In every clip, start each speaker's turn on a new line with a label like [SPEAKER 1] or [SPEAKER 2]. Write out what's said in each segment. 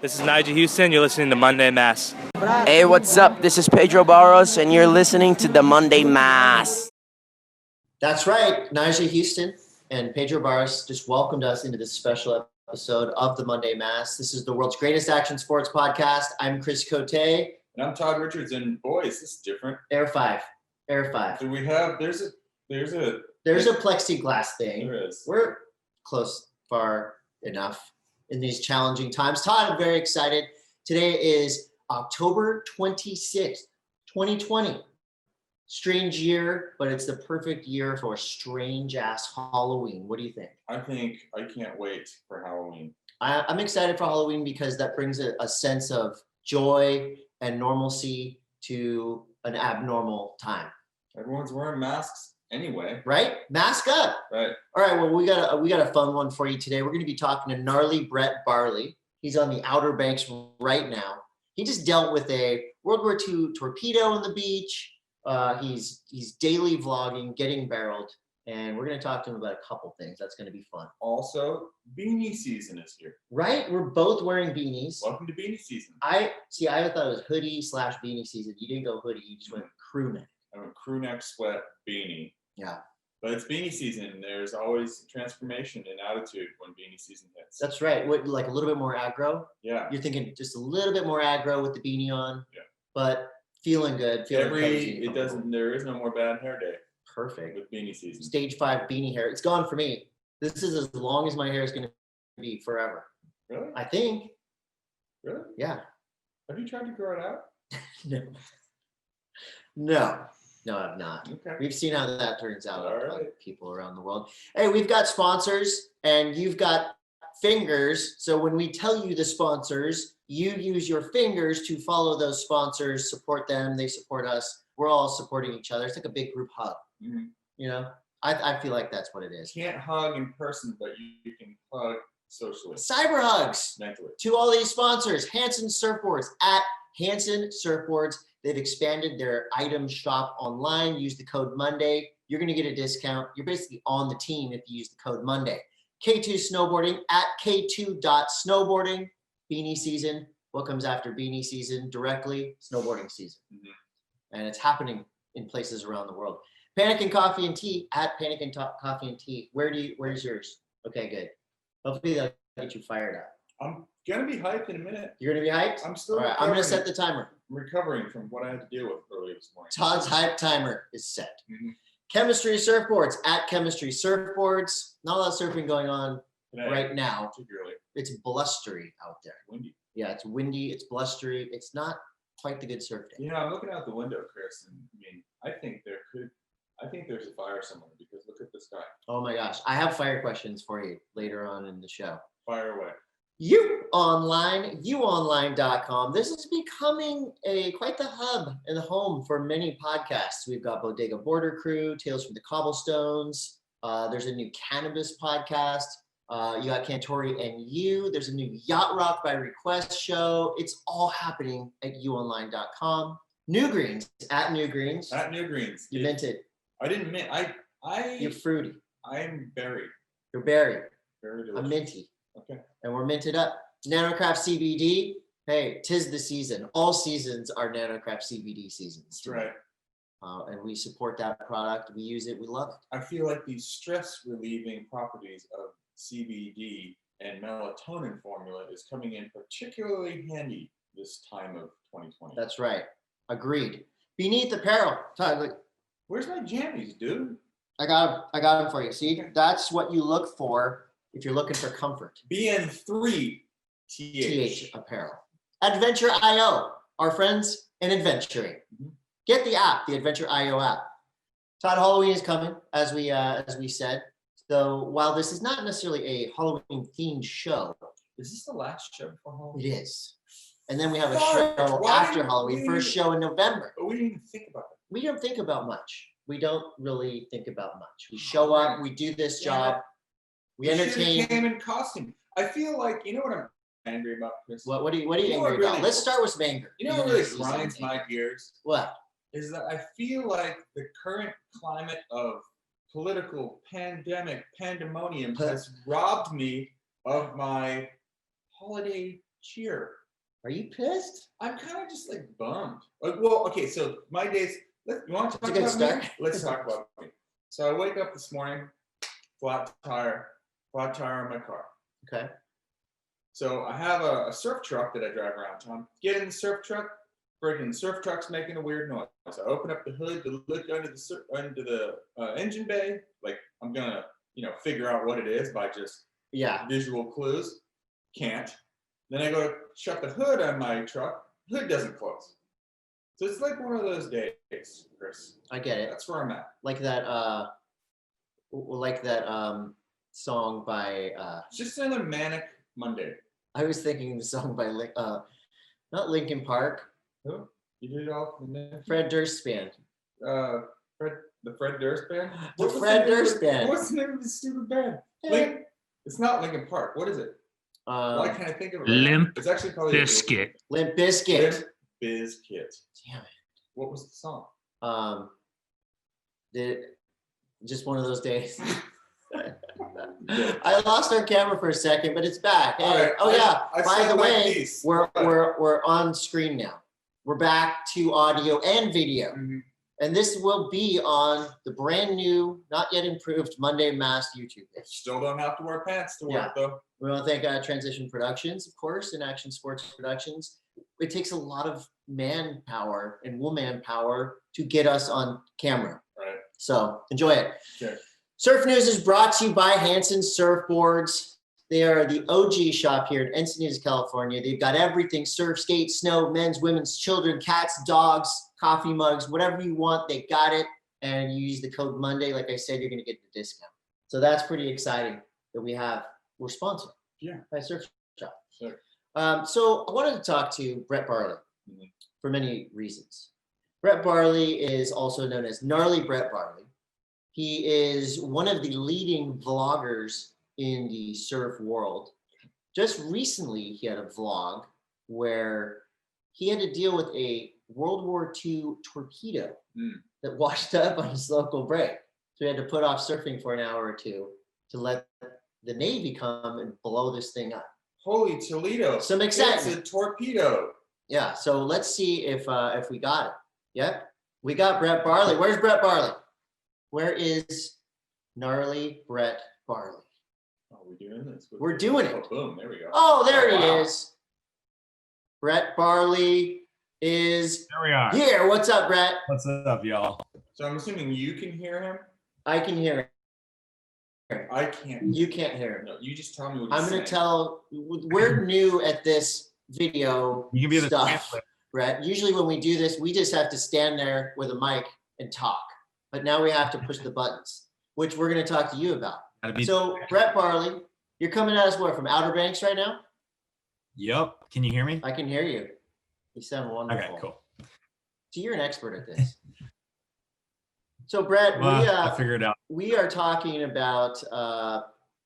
[SPEAKER 1] This is Nigel Houston. You're listening to Monday M.A.S.S.
[SPEAKER 2] Hey, what's up? This is Pedro Barros, and you're listening to the Monday M.A.S.S.
[SPEAKER 3] That's right. Nigel Houston and Pedro Barros just welcomed us into this special episode of the Monday M.A.S.S. This is the world's greatest action sports podcast. I'm Chris Cote.
[SPEAKER 4] And I'm Todd Richards, and boys, this is different.
[SPEAKER 3] Air 5.
[SPEAKER 4] Do we have, there's a
[SPEAKER 3] plexiglass thing.
[SPEAKER 4] There is.
[SPEAKER 3] We're close, far enough in these challenging times. Todd, I'm very excited. Today is October 26th, 2020. Strange year, but it's the perfect year for a strange-ass Halloween. What do you think?
[SPEAKER 4] I can't wait for Halloween.
[SPEAKER 3] I'm excited for Halloween because that brings a sense of joy and normalcy to an abnormal time.
[SPEAKER 4] Everyone's wearing masks anyway.
[SPEAKER 3] Right? Mask up.
[SPEAKER 4] Right.
[SPEAKER 3] All right, well, we got a fun one for you today. We're going to be talking to gnarly Brett Barley. He's on the Outer Banks right now. He just dealt with a World War II torpedo on the beach. He's daily vlogging, getting barreled, and we're going to talk to him about a couple things. That's going to be fun.
[SPEAKER 4] Also, beanie season is here.
[SPEAKER 3] Right? We're both wearing beanies.
[SPEAKER 4] Welcome to beanie season.
[SPEAKER 3] I thought it was hoodie/beanie season. You didn't go hoodie. You just went crew neck.
[SPEAKER 4] I have a crew neck sweat beanie.
[SPEAKER 3] Yeah.
[SPEAKER 4] But it's beanie season. There's always transformation in attitude when beanie season hits.
[SPEAKER 3] That's right. What, like a little bit more aggro?
[SPEAKER 4] Yeah.
[SPEAKER 3] You're thinking just a little bit more aggro with the beanie on.
[SPEAKER 4] Yeah.
[SPEAKER 3] But feeling good. Feeling cozy.
[SPEAKER 4] There is no more bad hair day.
[SPEAKER 3] Perfect.
[SPEAKER 4] With beanie season.
[SPEAKER 3] Stage 5 beanie hair. It's gone for me. This is as long as my hair is going to be forever.
[SPEAKER 4] Really?
[SPEAKER 3] I think.
[SPEAKER 4] Really?
[SPEAKER 3] Yeah.
[SPEAKER 4] Have you tried to grow it out?
[SPEAKER 3] No, I've not.
[SPEAKER 4] Okay.
[SPEAKER 3] We've seen how that turns out
[SPEAKER 4] All
[SPEAKER 3] with
[SPEAKER 4] right.
[SPEAKER 3] people around the world. Hey, we've got sponsors and you've got fingers. So when we tell you the sponsors, you use your fingers to follow those sponsors, support them, they support us. We're all supporting each other. It's like a big group hug.
[SPEAKER 4] Mm-hmm.
[SPEAKER 3] You know, I feel like that's what it is.
[SPEAKER 4] You can't hug in person, but you can hug socially.
[SPEAKER 3] Cyber hugs
[SPEAKER 4] Mentally.
[SPEAKER 3] to all these sponsors. Hanson Surfboards at Hanson Surfboards. They've expanded their item shop online. Use the code Monday. You're going to get a discount. You're basically on the team if you use the code Monday. K2 Snowboarding at K2.snowboarding. Beanie season. What comes after beanie season? Directly snowboarding season. Mm-hmm. And it's happening in places around the world. Panic and Coffee and Tea at Panic and Coffee and Tea. Where's yours? Okay, good. Hopefully that'll get you fired up.
[SPEAKER 4] I'm going to be hyped in a minute.
[SPEAKER 3] You're going to be hyped?
[SPEAKER 4] I'm still
[SPEAKER 3] All right, I'm going to set the timer.
[SPEAKER 4] Recovering from what I had to deal with earlier this morning.
[SPEAKER 3] Todd's hype timer is set.
[SPEAKER 4] Mm-hmm.
[SPEAKER 3] Chemistry Surfboards at Chemistry Surfboards. Not a lot of surfing going on
[SPEAKER 4] Today,
[SPEAKER 3] right now.
[SPEAKER 4] particularly.
[SPEAKER 3] It's blustery out there.
[SPEAKER 4] Windy.
[SPEAKER 3] Yeah, it's windy. It's blustery. It's not quite the good surf day.
[SPEAKER 4] You know, I'm looking out the window, Chris, and I mean, I think there's a fire somewhere because look at the sky.
[SPEAKER 3] Oh my gosh. I have fire questions for you later on in the show.
[SPEAKER 4] Fire away.
[SPEAKER 3] uonline.com. This is becoming quite the hub and the home for many podcasts. We've got Bodega Border Crew, Tales from the Cobblestones. There's a new cannabis podcast. You got Cantori and You. There's a new Yacht Rock by Request show. It's all happening at uonline.com. New Greens at New Greens.
[SPEAKER 4] At New Greens.
[SPEAKER 3] You minted.
[SPEAKER 4] I didn't mint.
[SPEAKER 3] You're fruity.
[SPEAKER 4] I'm berry.
[SPEAKER 3] You're berry.
[SPEAKER 4] Very delicious.
[SPEAKER 3] I'm minty.
[SPEAKER 4] Okay.
[SPEAKER 3] And we're minted up. Nanocraft CBD. Hey, 'tis the season. All seasons are Nanocraft CBD seasons.
[SPEAKER 4] That's right.
[SPEAKER 3] And we support that product. We use it. We love it.
[SPEAKER 4] I feel like these stress relieving properties of CBD and melatonin formula is coming in particularly handy this time of 2020.
[SPEAKER 3] That's right. Agreed. Beneath Apparel. Todd, look,
[SPEAKER 4] where's my jammies, dude?
[SPEAKER 3] I got them for you. See, that's what you look for if you're looking for comfort.
[SPEAKER 4] BN3TH
[SPEAKER 3] Apparel. Adventure.io, our friends in adventuring. Mm-hmm. Get the app, the Adventure.io app. Todd, Halloween is coming, as we said. So while this is not necessarily a Halloween themed show,
[SPEAKER 4] is this the last show before Halloween?
[SPEAKER 3] It is. And then we have a show after Halloween, first show in November.
[SPEAKER 4] But we didn't even think about it.
[SPEAKER 3] We don't think about much. We don't really think about much. We show up, we do this job, we entertain.
[SPEAKER 4] Came in costume. I feel like, you know what I'm angry about, Chris?
[SPEAKER 3] What are you angry about? Let's start with some anger.
[SPEAKER 4] You know what really grinds my gears?
[SPEAKER 3] What?
[SPEAKER 4] Is that I feel like the current climate of political pandemonium has robbed me of my holiday cheer.
[SPEAKER 3] Are you pissed?
[SPEAKER 4] I'm kind of just like bummed. Like, well, okay, so my days. You want to talk
[SPEAKER 3] It's a good
[SPEAKER 4] about me?
[SPEAKER 3] start.
[SPEAKER 4] Let's talk about me. So I wake up this morning, flat tire on my car.
[SPEAKER 3] Okay.
[SPEAKER 4] So I have a surf truck that I drive around town. Get in the surf truck, freaking surf truck's making a weird noise. I open up the hood to look under the engine bay. Like I'm gonna, figure out what it is by just visual clues. Can't. Then I go to shut the hood on my truck. Hood doesn't close. So it's like one of those days, Chris.
[SPEAKER 3] I get it.
[SPEAKER 4] That's where I'm at.
[SPEAKER 3] Like that song by
[SPEAKER 4] It's just another manic Monday.
[SPEAKER 3] I was thinking the song by not Linkin Park.
[SPEAKER 4] Who? You did it all from there?
[SPEAKER 3] Fred Durst Band.
[SPEAKER 4] The Fred Durst Band?
[SPEAKER 3] The Fred Durst Band.
[SPEAKER 4] What's the name of the stupid band? It's not Linkin Park. What is it? Why can't I think of it?
[SPEAKER 5] Limp
[SPEAKER 4] It's actually probably
[SPEAKER 5] Bizkit.
[SPEAKER 3] Limp Bizkit.
[SPEAKER 4] Limp Bizkit.
[SPEAKER 3] Damn it.
[SPEAKER 4] What was the song?
[SPEAKER 3] Just one of those days. I lost our camera for a second, but it's back. Hey,
[SPEAKER 4] right.
[SPEAKER 3] By the way, we're on screen now. We're back to audio and video.
[SPEAKER 4] Mm-hmm.
[SPEAKER 3] And this will be on the brand new, not yet improved Monday M.A.S.S YouTube page.
[SPEAKER 4] Still don't have to wear pants to work though.
[SPEAKER 3] We want to thank Transition Productions, of course, and Action Sports Productions. It takes a lot of manpower and woman power to get us on camera.
[SPEAKER 4] Right.
[SPEAKER 3] So enjoy it.
[SPEAKER 4] Okay.
[SPEAKER 3] Surf News is brought to you by Hanson Surfboards. They are the OG shop here in Encinitas, California. They've got everything: surf, skate, snow, men's, women's, children, cats, dogs, coffee mugs, whatever you want, they got it. And you use the code Monday. Like I said, you're going to get the discount. So that's pretty exciting that we're sponsored by Surf Shop.
[SPEAKER 4] Sure.
[SPEAKER 3] So I wanted to talk to Brett Barley for many reasons. Brett Barley is also known as Gnarly Brett Barley. He is one of the leading vloggers in the surf world. Just recently, he had a vlog where he had to deal with a World War II torpedo that washed up on his local break. So he had to put off surfing for an hour or two to let the Navy come and blow this thing up.
[SPEAKER 4] Holy Toledo.
[SPEAKER 3] Some excitement.
[SPEAKER 4] It's a torpedo.
[SPEAKER 3] Yeah, so let's see if we got it. Yep, we got Brett Barley. Where's Brett Barley? Where is Gnarly Brett Barley?
[SPEAKER 4] Oh, we're doing this.
[SPEAKER 3] We're doing it.
[SPEAKER 4] Oh, boom, there we go.
[SPEAKER 3] Oh, there he is. Brett Barley is
[SPEAKER 5] There we are.
[SPEAKER 3] here. What's up, Brett?
[SPEAKER 5] What's up, y'all?
[SPEAKER 4] So I'm assuming you can hear him?
[SPEAKER 3] I can hear him.
[SPEAKER 4] I can't.
[SPEAKER 3] You can't hear him.
[SPEAKER 4] No, you just tell me what
[SPEAKER 3] I'm
[SPEAKER 4] he's
[SPEAKER 3] going to
[SPEAKER 4] saying.
[SPEAKER 3] tell, we're new at this video
[SPEAKER 5] You can be the
[SPEAKER 3] stuff,
[SPEAKER 5] translator.
[SPEAKER 3] Brett. Usually when we do this, we just have to stand there with a mic and talk. But now we have to push the buttons, which we're going to talk to you about. So, Brett Barley, you're coming at us where, from Outer Banks right now?
[SPEAKER 5] Yep. Can you hear me?
[SPEAKER 3] I can hear you. You sound wonderful.
[SPEAKER 5] Okay, cool.
[SPEAKER 3] So you're an expert at this. So Brett,
[SPEAKER 5] I figured it out.
[SPEAKER 3] we are talking about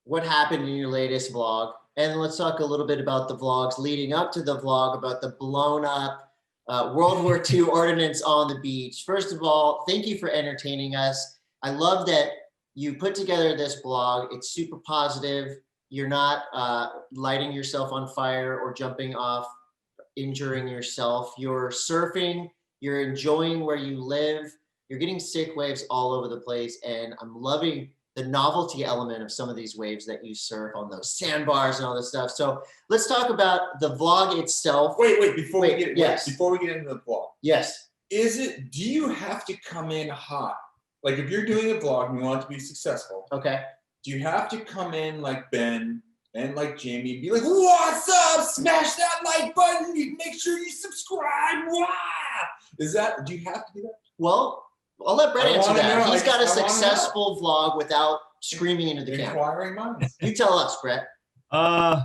[SPEAKER 3] what happened in your latest vlog. And let's talk a little bit about the vlogs leading up to the vlog about the blown up World War II ordnance on the beach. First of all, thank you for entertaining us. I love that you put together this blog. It's super positive. You're not lighting yourself on fire or jumping off, injuring yourself. You're surfing. You're enjoying where you live. You're getting sick waves all over the place. And I'm loving the novelty element of some of these waves that you surf on those sandbars and all this stuff. So let's talk about the vlog itself.
[SPEAKER 4] Wait, before we get into the vlog.
[SPEAKER 3] Yes.
[SPEAKER 4] Do you have to come in hot? Like if you're doing a vlog and you want it to be successful,
[SPEAKER 3] Okay.
[SPEAKER 4] do you have to come in like Ben and like Jamie and be like, what's up? Smash that like button. Make sure you subscribe. Wah! Do you have to do that?
[SPEAKER 3] Well, I'll let Brett answer that. He's got a
[SPEAKER 4] I wanna know.
[SPEAKER 3] successful vlog without screaming into the camera.
[SPEAKER 4] Inquiring minds.
[SPEAKER 3] You tell us, Brett.
[SPEAKER 5] I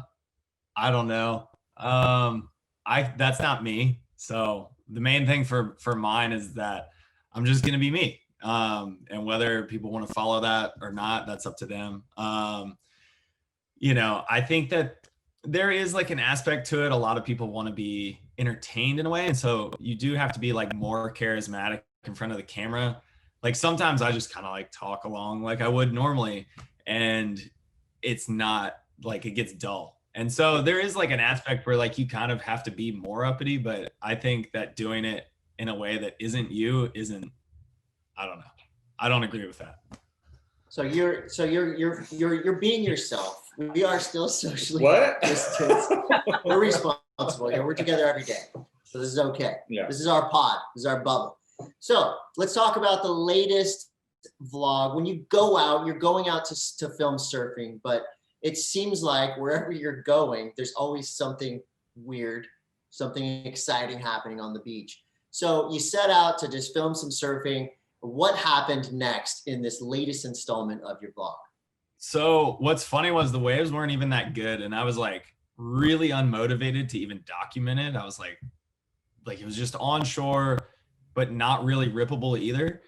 [SPEAKER 5] don't know. That's not me. So the main thing for mine is that I'm just gonna be me. And whether people want to follow that or not, that's up to them. I think that there is like an aspect to it. A lot of people want to be entertained in a way. And so you do have to be like more charismatic in front of the camera. Like sometimes I just kind of like talk along like I would normally, and it's not like, it gets dull. And so there is like an aspect where like you kind of have to be more uppity, but I think that doing it in a way that isn't you isn't, I don't know. I don't agree with that.
[SPEAKER 3] So you're being yourself. We are still socially
[SPEAKER 4] What?
[SPEAKER 3] distanced. We're responsible here. We're together every day. So this is okay.
[SPEAKER 4] Yeah.
[SPEAKER 3] This is our pod. This is our bubble. So let's talk about the latest vlog. When you go out, you're going out to film surfing, but it seems like wherever you're going, there's always something weird, something exciting happening on the beach. So you set out to just film some surfing. What happened next in this latest installment of your vlog?
[SPEAKER 5] So what's funny was the waves weren't even that good. And I was like really unmotivated to even document it. I was like it was just onshore, but not really rippable either.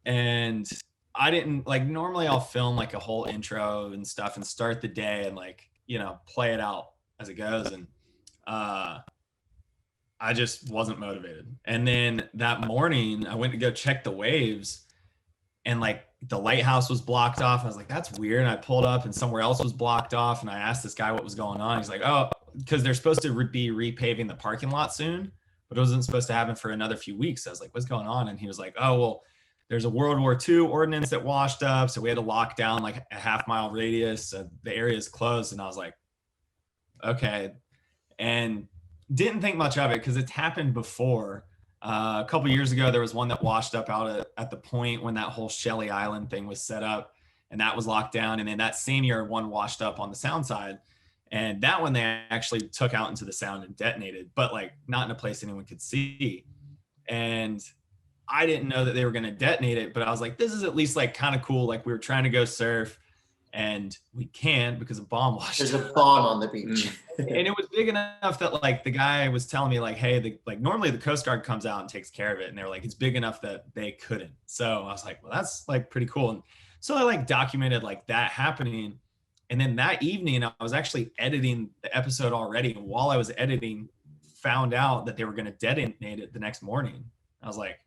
[SPEAKER 5] And I didn't like, normally I'll film like a whole intro and stuff and start the day and like, you know, play it out as it goes. And I just wasn't motivated. And then that morning I went to go check the waves and like the lighthouse was blocked off. I was like, that's weird. And I pulled up and somewhere else was blocked off. And I asked this guy what was going on. He's like, oh, because they're supposed to be repaving the parking lot soon, but it wasn't supposed to happen for another few weeks. I was like, what's going on? And he was like, oh, well, there's a World War II ordinance that washed up. So we had to lock down like a half-mile radius. So the area is closed. And I was like, okay. And didn't think much of it because it's happened before. A couple years ago, there was one that washed up out at the point when that whole Shelley Island thing was set up, and that was locked down. And then that same year, one washed up on the sound side, and that one they actually took out into the sound and detonated, but like not in a place anyone could see. And I didn't know that they were going to detonate it, but I was like, this is at least like kind of cool. Like we were trying to go surf, and we can't because a bomb washed
[SPEAKER 3] There's
[SPEAKER 5] up.
[SPEAKER 3] a bomb on the beach.
[SPEAKER 5] And it was big enough that like the guy was telling me like, hey, like normally the Coast Guard comes out and takes care of it. And they were like, it's big enough that they couldn't. So I was like, well, that's like pretty cool. And so I like documented like that happening. And then that evening I was actually editing the episode already. And while I was editing, found out that they were going to detonate it the next morning. I was like,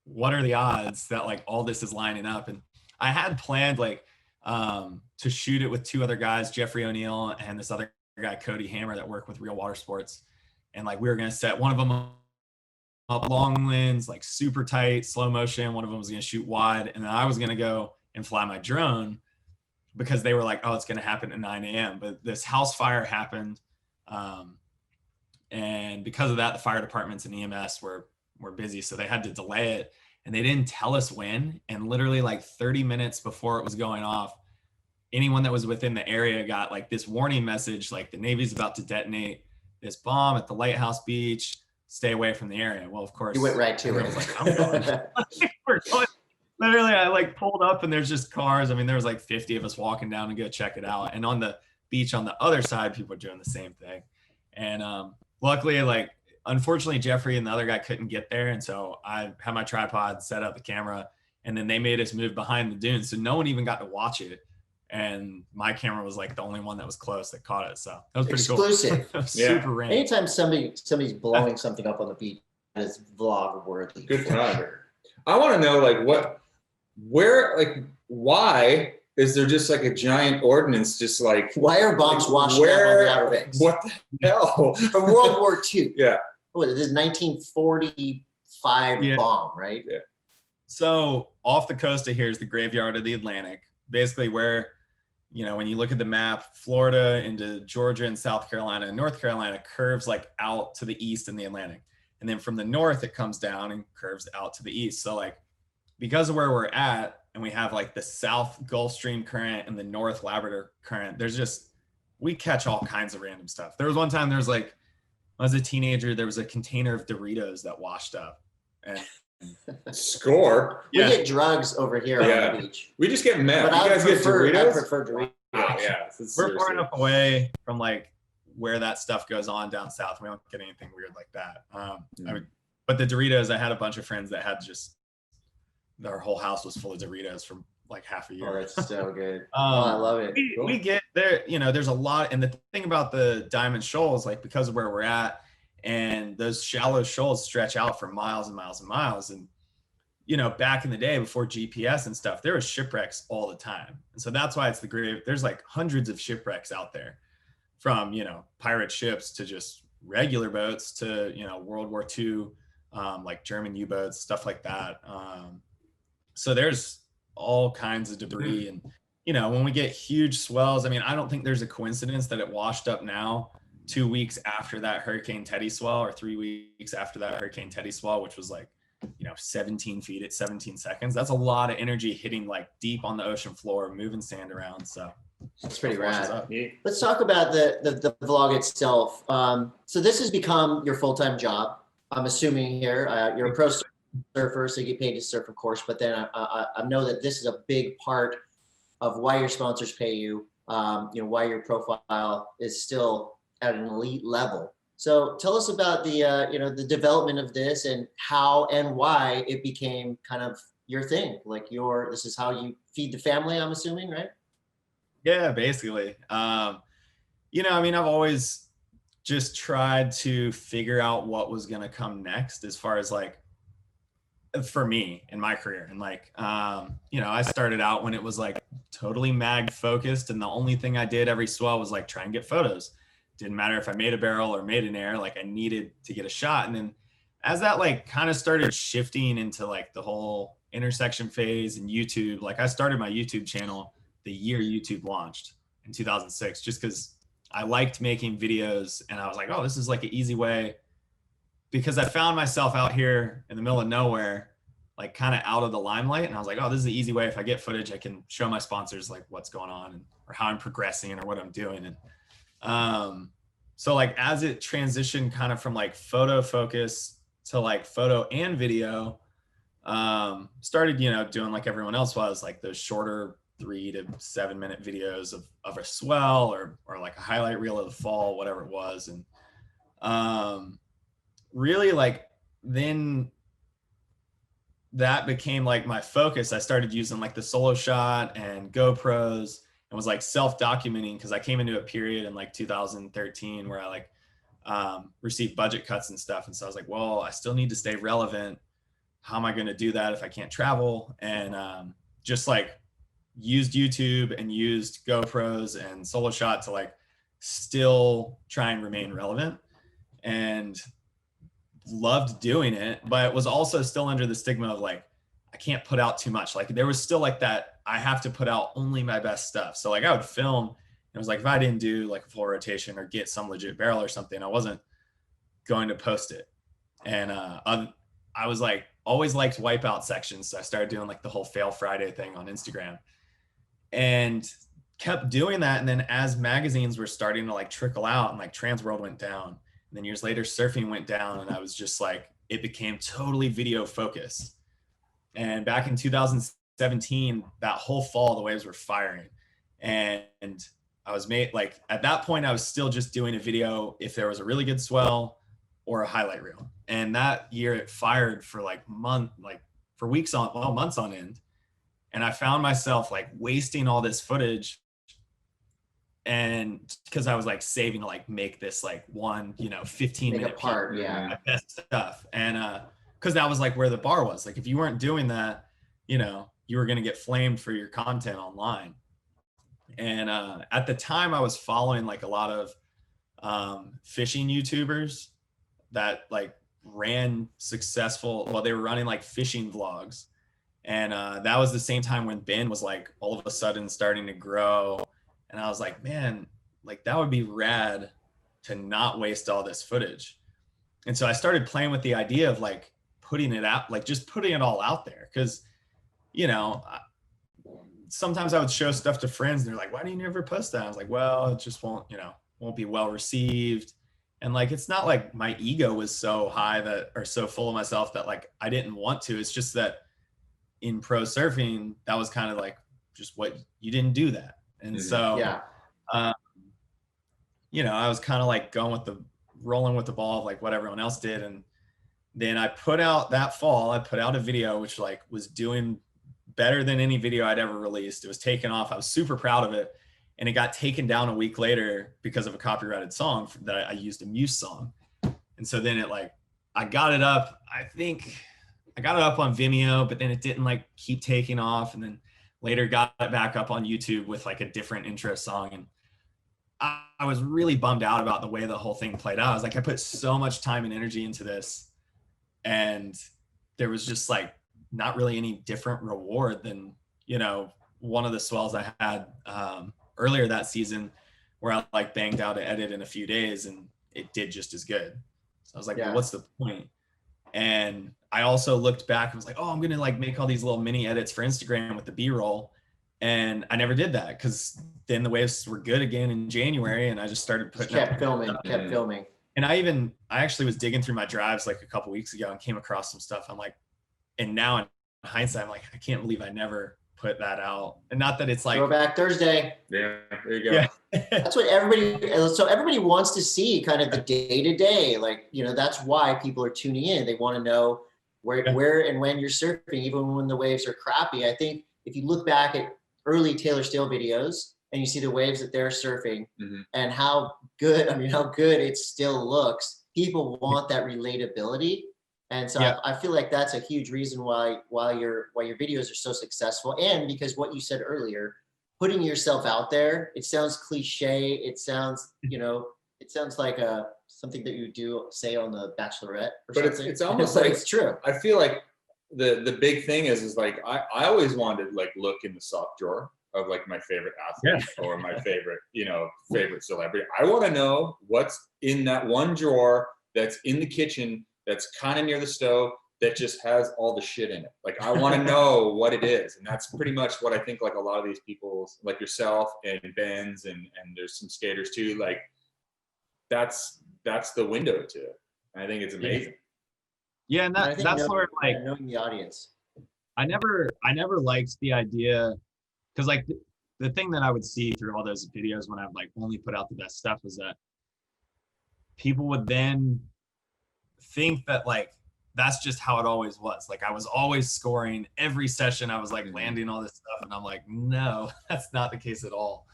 [SPEAKER 5] what are the odds that like all this is lining up? And I had planned like to shoot it with two other guys, Jeffrey O'Neill and this other guy, Cote Hammer, that work with Real Water Sports. And like we were going to set one of them up long lens, like super tight, slow motion. One of them was going to shoot wide. And then I was going to go and fly my drone because they were like, oh, it's going to happen at 9 a.m. But this house fire happened. And because of that, the fire departments and EMS were busy. So they had to delay it. And they didn't tell us when. And literally like 30 minutes before it was going off, anyone that was within the area got like this warning message, like the Navy's about to detonate this bomb at the Lighthouse Beach. Stay away from the area. Well, of course.
[SPEAKER 3] You went right to
[SPEAKER 5] I
[SPEAKER 3] it.
[SPEAKER 5] was like, I'm going. We're going. Literally, I like pulled up and there's just cars. I mean, there was like 50 of us walking down to go check it out. And on the beach on the other side, people were doing the same thing. And luckily, like, unfortunately, Jeffrey and the other guy couldn't get there. And so I had my tripod, set up the camera, and then they made us move behind the dunes. So no one even got to watch it. And my camera was like the only one that was close that caught it. So that was pretty
[SPEAKER 3] Exclusive.
[SPEAKER 5] cool. Super random.
[SPEAKER 3] Anytime somebody's blowing something up on the beach, that is vlog worthy.
[SPEAKER 4] Good time. I want to know like why is there just like a giant ordinance just like
[SPEAKER 3] Why are bombs washing up on the Outer Banks?
[SPEAKER 4] What the hell?
[SPEAKER 3] From World War II.
[SPEAKER 4] Yeah.
[SPEAKER 3] What is this 1945 bomb, right?
[SPEAKER 4] Yeah.
[SPEAKER 5] So off the coast of here is the graveyard of the Atlantic, basically where, you know, when you look at the map, Florida into Georgia and South Carolina and North Carolina curves like out to the east in the Atlantic. And then from the north, it comes down and curves out to the east. So like, because of where we're at, and we have like the South Gulf Stream current and the North Labrador current, we catch all kinds of random stuff. There was one time, when I was a teenager, there was a container of Doritos that washed up. And
[SPEAKER 4] Score.
[SPEAKER 3] We get drugs over here on the beach.
[SPEAKER 4] We just get meth.
[SPEAKER 3] But
[SPEAKER 4] you guys get Doritos?
[SPEAKER 3] I prefer Doritos.
[SPEAKER 4] Oh, yeah.
[SPEAKER 5] We're far enough away from like where that stuff goes on down south. We don't get anything weird like that. But the Doritos, I had a bunch of friends that had just, their whole house was full of Doritos for like half a year.
[SPEAKER 3] Oh, that's so good. I love it.
[SPEAKER 5] We get there, you know, there's a lot. And the thing about the Diamond Shoals, like because of where we're at, and those shallow shoals stretch out for miles and miles and miles. And you know, back in the day before GPS and stuff, there was shipwrecks all the time. And so that's why it's the great, there's like hundreds of shipwrecks out there, from, you know, pirate ships to just regular boats to, you know, World War II, like German U-boats, stuff like that. So there's all kinds of debris. And, you know, when we get huge swells, I mean, I don't think there's a coincidence that it washed up now 2 weeks after that Hurricane Teddy swell, or 3 weeks after that Hurricane Teddy swell, which was like, you know, 17 feet at 17 seconds. That's a lot of energy hitting like deep on the ocean floor, moving sand around. So
[SPEAKER 3] That's pretty rad.
[SPEAKER 4] Yeah.
[SPEAKER 3] Let's talk about the vlog itself. So this has become your full-time job, I'm assuming here. You're a pro surfer, so you get paid to surf, of course, but then I know that this is a big part of why your sponsors pay you, you know, why your profile is still at an elite level. So tell us about the, you know, the development of this and how and why it became kind of your thing. Like this is how you feed the family, I'm assuming, right?
[SPEAKER 5] yeah, basically. You know, I mean, I've always just tried to figure out what was going to come next as far as like, for me in my career. And like, you know, I started out when it was like totally mag focused, and the only thing I did every swell was like try and get photos. Didn't matter if I made a barrel or made an air, like I needed to get a shot. And then as that like kind of started shifting into like the whole intersection phase and YouTube, like I started my YouTube channel the year YouTube launched in 2006, just because I liked making videos, and I was like, oh, this is like an easy way, because I found myself out here in the middle of nowhere, like kind of out of the limelight. And I was like, oh, this is the easy way. If I get footage, I can show my sponsors like what's going on, and, or how I'm progressing or what I'm doing. And so like as it transitioned kind of from like photo focus to like photo and video, started, you know, doing like everyone else was, like those shorter 3 to 7 minute videos of a swell or like a highlight reel of the fall, whatever it was. And really like then that became like my focus. I started using like the solo shot and GoPros, and was like self-documenting, because I came into a period in like 2013 where I like received budget cuts and stuff. And so I was like, well, I still need to stay relevant. How am I going to do that if I can't travel? And just like used YouTube and used GoPros and solo shot to like still try and remain relevant, and loved doing it, but was also still under the stigma of like, I can't put out too much. Like there was still like that, I have to put out only my best stuff. So like I would film, and it was like, if I didn't do like a full rotation or get some legit barrel or something, I wasn't going to post it. And I was like, always liked wipeout sections. So I started doing like the whole Fail Friday thing on Instagram, and kept doing that. And then as magazines were starting to like trickle out, and like Transworld went down, and then years later surfing went down, and I was just like, it became totally video focused. And back in 2017, that whole fall, the waves were firing. And I was like, at that point, I was still just doing a video if there was a really good swell or a highlight reel. And that year it fired for like for weeks on, well, months on end. And I found myself like wasting all this footage, and because I was like saving to like make this like one, you know, 15-minute
[SPEAKER 3] part, yeah,
[SPEAKER 5] my best stuff. And because that was like where the bar was. Like if you weren't doing that, you know, you were going to get flamed for your content online. And at the time I was following like a lot of fishing YouTubers that like ran successful, well, they were running like fishing vlogs. And that was the same time when Ben was like all of a sudden starting to grow. And I was like, man, like that would be rad to not waste all this footage. And so I started playing with the idea of like putting it out, like just putting it all out there. Cause, you know, sometimes I would show stuff to friends and they're like, why do you never post that? I was like, well, it just won't, you know, won't be well received. And like, it's not like my ego was so high that, or so full of myself that like, I didn't want to. It's just that in pro surfing, that was kind of like just what you didn't do that. And so,
[SPEAKER 3] yeah.
[SPEAKER 5] You know, I was kind of like rolling with the ball of like what everyone else did. And then I put out that fall, I put out a video, which like was doing better than any video I'd ever released. It was taken off. I was super proud of it. And it got taken down a week later because of a copyrighted song that I used, a M.A.S.S song. And so then it like, I got it up, I think I got it up on Vimeo, but then it didn't like keep taking off. And then later got it back up on YouTube with like a different intro song. And I was really bummed out about the way the whole thing played out. I was like, I put so much time and energy into this, and there was just like not really any different reward than, you know, one of the swells I had earlier that season where I like banged out an edit in a few days and it did just as good. So I was like, well, what's the point? And I also looked back and was like, oh, I'm going to like make all these little mini edits for Instagram with the B-roll. And I never did that because then the waves were good again in January and I just started putting
[SPEAKER 3] kept filming.
[SPEAKER 5] And I actually was digging through my drives like a couple weeks ago and came across some stuff. I'm like, and now in hindsight, I'm like, I can't believe I never put that out. And not that it's like
[SPEAKER 3] Throwback Thursday.
[SPEAKER 4] Yeah, there you go.
[SPEAKER 5] Yeah.
[SPEAKER 3] That's what everybody wants to see, kind of the day to day. Like, you know, that's why people are tuning in. They want to know where and when you're surfing, even when the waves are crappy. I think if you look back at early Taylor Steele videos and you see the waves that they're surfing and how good it still looks, people want that relatability. And so I feel like that's a huge reason why your videos are so successful. And because what you said earlier, putting yourself out there, it sounds cliche. It sounds, like something that you do say on the Bachelorette or
[SPEAKER 4] but
[SPEAKER 3] something.
[SPEAKER 4] it's almost like
[SPEAKER 3] it's true.
[SPEAKER 4] I feel like the big thing is like I always wanted to like look in the sock drawer of like my favorite athlete or my favorite favorite celebrity. I want to know what's in that one drawer that's in the kitchen that's kind of near the stove that just has all the shit in it. Like I want to know what it is. And that's pretty much what I think like a lot of these people like yourself and Ben's and there's some skaters too, like that's the window to it. And I think it's amazing.
[SPEAKER 5] Yeah, and that's where like
[SPEAKER 3] knowing the audience.
[SPEAKER 5] I never liked the idea because like the thing that I would see through all those videos when I would like only put out the best stuff was that people would then think that like that's just how it always was. Like I was always scoring every session. I was like landing all this stuff, and I'm like, no, that's not the case at all.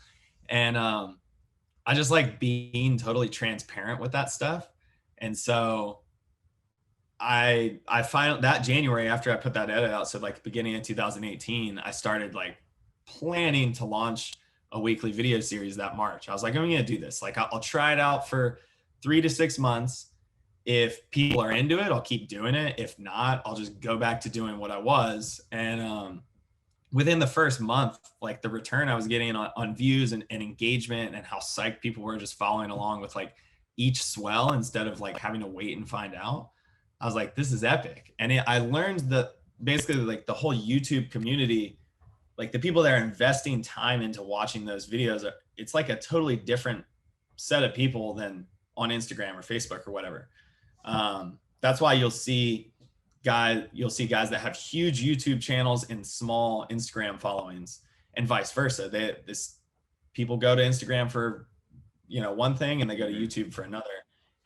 [SPEAKER 5] And I just like being totally transparent with that stuff. And so I found that January after I put that edit out, so like beginning of 2018, I started like planning to launch a weekly video series that March. I was like, I'm gonna do this. Like I'll try it out for 3 to 6 months. If people are into it, I'll keep doing it. If not, I'll just go back to doing what I was. And within the first month, like the return I was getting on views and engagement and how psyched people were just following along with like each swell instead of like having to wait and find out, I was like, this is epic. And I learned that basically like the whole YouTube community, like the people that are investing time into watching those videos, it's like a totally different set of people than on Instagram or Facebook or whatever. That's why you'll see guys that have huge YouTube channels and small Instagram followings, and vice versa. People go to Instagram for one thing and they go to YouTube for another.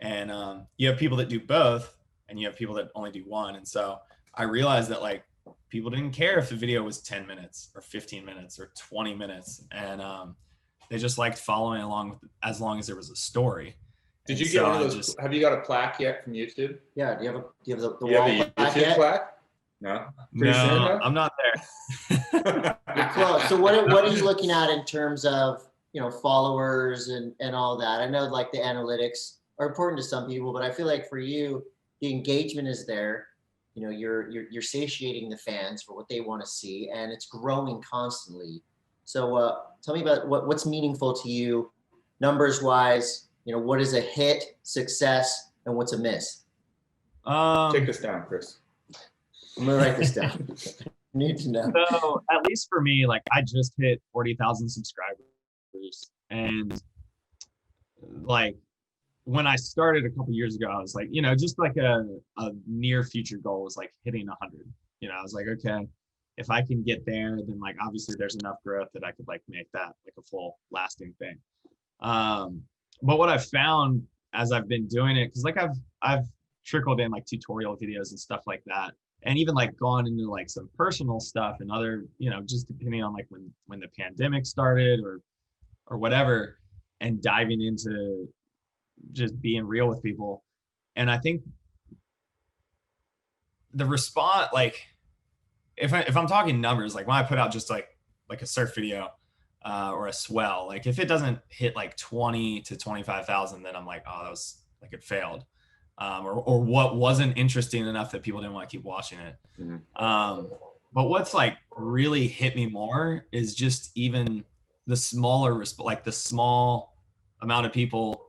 [SPEAKER 5] And you have people that do both, and you have people that only do one. And so I realized that like people didn't care if the video was 10 minutes or 15 minutes or 20 minutes, and they just liked following along as long as there was a story.
[SPEAKER 4] Did you get one of those? Have you got a plaque yet from YouTube?
[SPEAKER 3] Yeah. Do you have the
[SPEAKER 4] wall plaque yet? Plaque? No.
[SPEAKER 5] Pretty soon, no? I'm not there.
[SPEAKER 3] You're close. So what are you looking at in terms of followers and all that? I know like the analytics are important to some people, but I feel like for you, the engagement is there. You're satiating the fans for what they want to see, and it's growing constantly. So tell me about what's meaningful to you, numbers wise. What is a hit, success, and what's a miss?
[SPEAKER 4] Take this down, Chris.
[SPEAKER 3] I'm gonna write this down. Need to know.
[SPEAKER 5] So at least for me, like I just hit 40,000 subscribers, and like when I started a couple years ago, I was like, just like a near future goal was like hitting 100. I was like, okay, if I can get there, then like obviously there's enough growth that I could like make that like a full lasting thing. But what I've found as I've been doing it, because like I've trickled in like tutorial videos and stuff like that, and even like gone into like some personal stuff and other, just depending on like when the pandemic started or whatever, and diving into just being real with people. And I think the response, like if I'm talking numbers, like when I put out just like a surf video or a swell, like if it doesn't hit like 20 to 25,000, then I'm like, oh, that was like it failed. Or what wasn't interesting enough that people didn't want to keep watching it. But what's like really hit me more is just even the smaller, like the small amount of people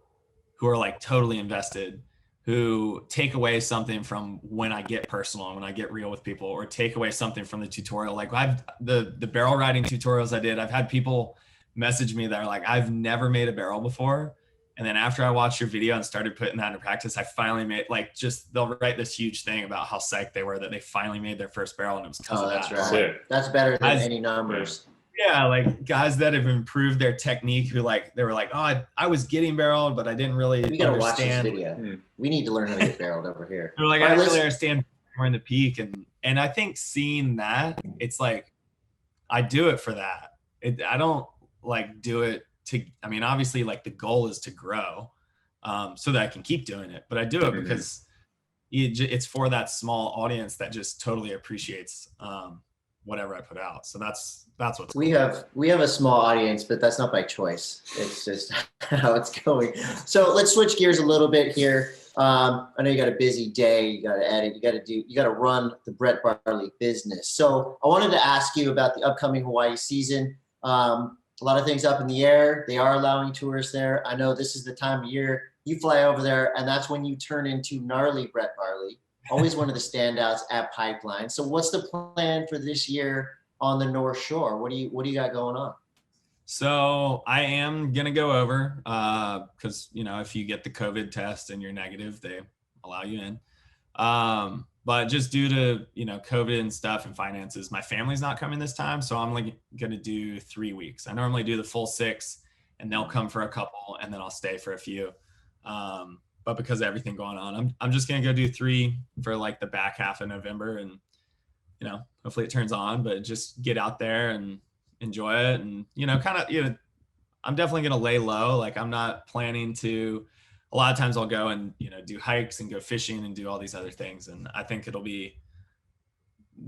[SPEAKER 5] who are like totally invested, who take away something from when I get personal and when I get real with people, or take away something from the tutorial. Like the barrel riding tutorials I did, I've had people message me that are like, I've never made a barrel before. And then after I watched your video and started putting that into practice, I finally made, like, just they'll write this huge thing about how psyched they were that they finally made their first barrel, and it was because of that.
[SPEAKER 3] That's right. That's better than any numbers.
[SPEAKER 5] Yeah, like guys that have improved their technique, who like they were like, oh, I was getting barreled, but I didn't really
[SPEAKER 3] We gotta
[SPEAKER 5] understand.
[SPEAKER 3] watch this video. We need to learn how to get barreled over here.
[SPEAKER 5] They're like, I didn't really understand more in the peak, and I think seeing that, it's like I do it for that. I don't like do it to. I mean, obviously, like the goal is to grow, so that I can keep doing it. But I do it because it's for that small audience that just totally appreciates whatever I put out. So that's what
[SPEAKER 3] we have a small audience, but that's not by choice. It's just how it's going. So let's switch gears a little bit here. I know you got a busy day, you got to edit, you got to run the Brett Barley business. So I wanted to ask you about the upcoming Hawaii season. A lot of things up in the air. They are allowing tourists there. I know this is the time of year you fly over there, and that's when you turn into gnarly Brett Barley. Always one of the standouts at Pipeline. So what's the plan for this year on the North Shore? What do you got going on?
[SPEAKER 5] So I am going to go over because, if you get the COVID test and you're negative, they allow you in. But just due to, COVID and stuff and finances, my family's not coming this time. So I'm like going to do 3 weeks. I normally do the full 6, and they'll come for a couple, and then I'll stay for a few. But because of everything going on, I'm just going to go do 3 for like the back half of November, and, hopefully it turns on, but just get out there and enjoy it. And, I'm definitely going to lay low. Like I'm not planning to, a lot of times I'll go and, do hikes and go fishing and do all these other things. And I think it'll be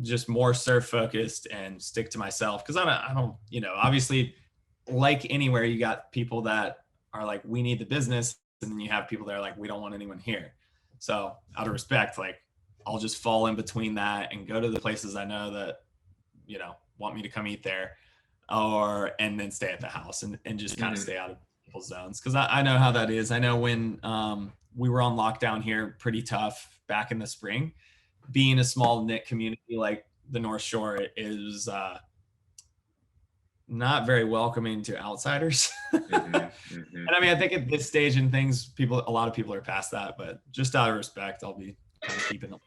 [SPEAKER 5] just more surf focused and stick to myself. Cause I don't, obviously like anywhere you got people that are like, we need the business. And then you have people that are like, we don't want anyone here. So out of respect, like I'll just fall in between that and go to the places I know that, want me to come eat there, and then stay at the house and just kind of stay out of people's zones. Cause I know how that is. I know when we were on lockdown here, pretty tough back in the spring, being a small knit community like the North Shore is not very welcoming to outsiders. And I mean, I think at this stage in things, a lot of people are past that, but just out of respect, I'll be kind of keeping them.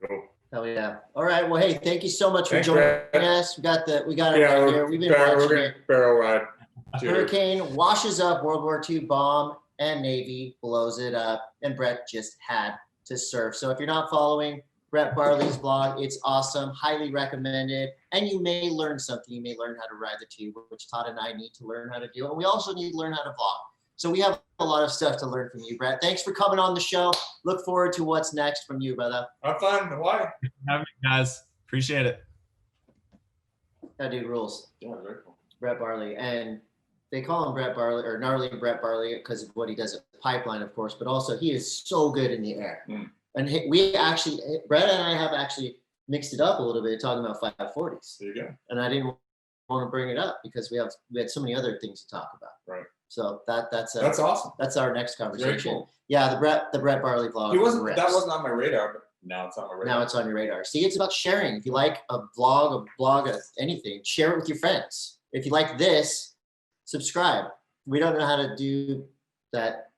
[SPEAKER 4] Cool.
[SPEAKER 3] Hell yeah. All right. Well, hey, thank you so much for joining us. We got it right here. We've been watching it.
[SPEAKER 4] Barrel ride.
[SPEAKER 3] Hurricane washes up World War II bomb, and Navy blows it up, and Brett just had to surf. So if you're not following Brett Barley's blog, it's awesome. Highly recommended. And you may learn something. You may learn how to ride the tube, which Todd and I need to learn how to do. And we also need to learn how to vlog. So we have a lot of stuff to learn from you, Brett. Thanks for coming on the show. Look forward to what's next from you, brother.
[SPEAKER 4] Have fun. Hawaii.
[SPEAKER 5] Have me, guys. Appreciate it.
[SPEAKER 3] That dude rules.
[SPEAKER 4] Yeah, very cool.
[SPEAKER 3] Brett Barley. And they call him Brett Barley, or gnarly Brett Barley, because of what he does at Pipeline, of course, but also he is so good in the air. And Brett and I have actually mixed it up a little bit, talking about 540s.
[SPEAKER 4] There you go.
[SPEAKER 3] And I didn't want to bring it up because we had so many other things to talk about.
[SPEAKER 4] Right.
[SPEAKER 3] So that's
[SPEAKER 4] awesome.
[SPEAKER 3] That's our next conversation.
[SPEAKER 4] Cool.
[SPEAKER 3] Yeah, the Brett Barley vlog.
[SPEAKER 4] That wasn't on my radar, but now it's on my radar.
[SPEAKER 3] Now it's on your radar. See, it's about sharing. If you like a blog, anything, share it with your friends. If you like this, subscribe. We don't know how to do that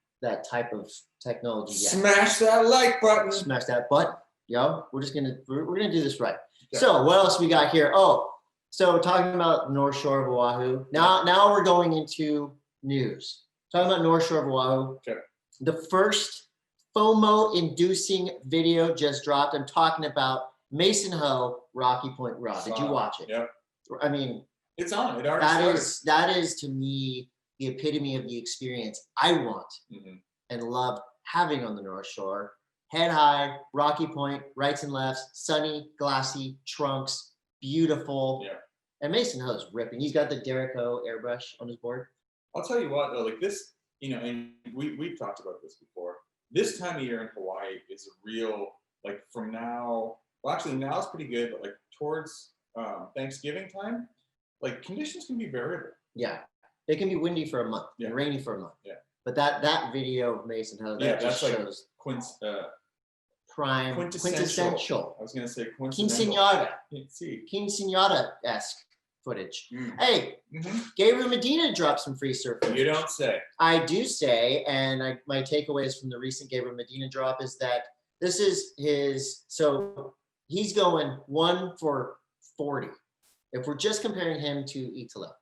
[SPEAKER 3] type of technology yet.
[SPEAKER 4] Smash that like button.
[SPEAKER 3] Smash that button. Yo, we're gonna do this right. Yeah. So what else we got here? Oh, so talking about North Shore of Oahu. Now we're going into news. Talking about North Shore of Oahu.
[SPEAKER 4] Okay.
[SPEAKER 3] The first FOMO-inducing video just dropped. I'm talking about Mason Ho, Rocky Point Raw. Did you watch it?
[SPEAKER 4] Yep.
[SPEAKER 3] I mean,
[SPEAKER 4] it's on. It already started.
[SPEAKER 3] That is to me the epitome of the experience I want and love having on the North Shore. head high, rocky point, rights and lefts, sunny, glassy, trunks, beautiful.
[SPEAKER 4] Yeah.
[SPEAKER 3] And Mason Ho's ripping. He's got the Derek Ho airbrush on his board.
[SPEAKER 4] I'll tell you what though, like this, and we've talked about this before. This time of year in Hawaii is a real, like from now, well actually now it's pretty good, but like towards Thanksgiving time, like conditions can be variable.
[SPEAKER 3] Yeah. It can be windy for a month,
[SPEAKER 4] Yeah.
[SPEAKER 3] and rainy for a month.
[SPEAKER 4] Yeah.
[SPEAKER 3] But that video of Mason Ho, that just
[SPEAKER 4] that's
[SPEAKER 3] shows
[SPEAKER 4] like
[SPEAKER 3] prime quintessential.
[SPEAKER 4] I was gonna say quintessential.
[SPEAKER 3] Quinceañera-esque footage.
[SPEAKER 4] Mm.
[SPEAKER 3] Hey, Gabriel Medina dropped some free surf footage.
[SPEAKER 4] You don't say.
[SPEAKER 3] I do say, and my takeaways from the recent Gabriel Medina drop is that this is his, so he's going 1 for 40. If we're just comparing him to Italo,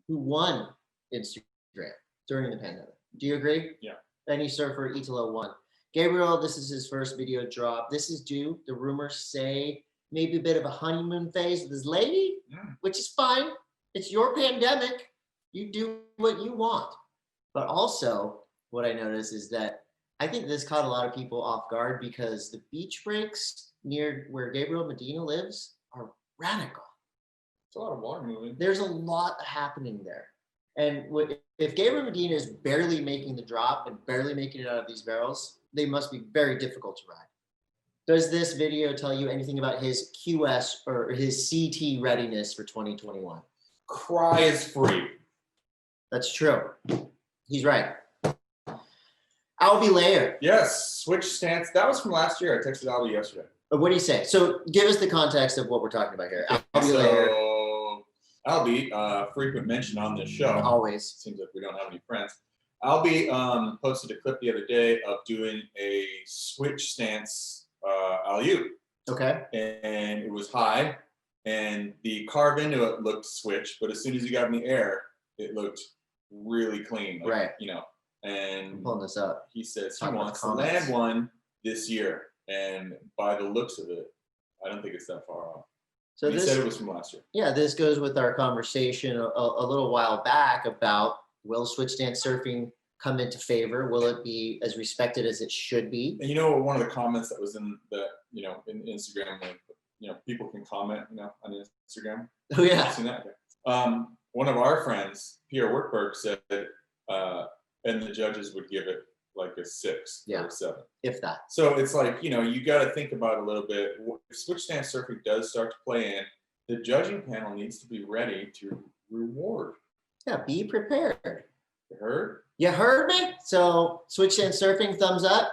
[SPEAKER 3] who won Instagram during the pandemic. Do you agree?
[SPEAKER 4] Yeah.
[SPEAKER 3] Any surfer, Italo won. Gabriel, this is his first video drop. This is due, the rumors say, maybe a bit of a honeymoon phase with his lady, which is fine. It's your pandemic. You do what you want. But also, what I noticed is that I think this caught a lot of people off guard because the beach breaks near where Gabriel Medina lives are radical.
[SPEAKER 4] It's a lot of water moving.
[SPEAKER 3] There's a lot happening there. And if Gabriel Medina is barely making the drop and barely making it out of these barrels, they must be very difficult to ride. Does this video tell you anything about his QS or his CT readiness for 2021?
[SPEAKER 4] Cry is free.
[SPEAKER 3] That's true. He's right. Albie Layer.
[SPEAKER 4] Yes, switch stance. That was from last year. I texted Albie yesterday.
[SPEAKER 3] What do you say? So give us the context of what we're talking about here. Albie Layer.
[SPEAKER 4] So Albie, frequent mention on this show.
[SPEAKER 3] Always.
[SPEAKER 4] Seems like we don't have any friends. Albie posted a clip the other day of doing a switch stance alley-oop.
[SPEAKER 3] Okay.
[SPEAKER 4] And it was high, and the carve into it looked switch, but as soon as you got in the air, it looked really clean. Like,
[SPEAKER 3] right.
[SPEAKER 4] And
[SPEAKER 3] I'm pulling this up.
[SPEAKER 4] he says he
[SPEAKER 3] Talk about
[SPEAKER 4] wants to
[SPEAKER 3] comments.
[SPEAKER 4] land one this year. And by the looks of it, I don't think it's that far off.
[SPEAKER 3] So
[SPEAKER 4] he said it was from last year.
[SPEAKER 3] Yeah, this goes with our conversation a little while back about will switch stance surfing come into favor? Will it be as respected as it should be?
[SPEAKER 4] And one of the comments that was in the, in Instagram, like, people can comment, on Instagram.
[SPEAKER 3] Oh yeah.
[SPEAKER 4] I've seen that. One of our friends, Pierre Workberg, said, and the judges would give it like a 6 or a 7.
[SPEAKER 3] If that.
[SPEAKER 4] So it's like, you got to think about it a little bit. If switch stance surfing does start to play in, the judging panel needs to be ready to reward.
[SPEAKER 3] Yeah, be prepared.
[SPEAKER 4] You heard?
[SPEAKER 3] You heard me? So switch stance surfing, thumbs up.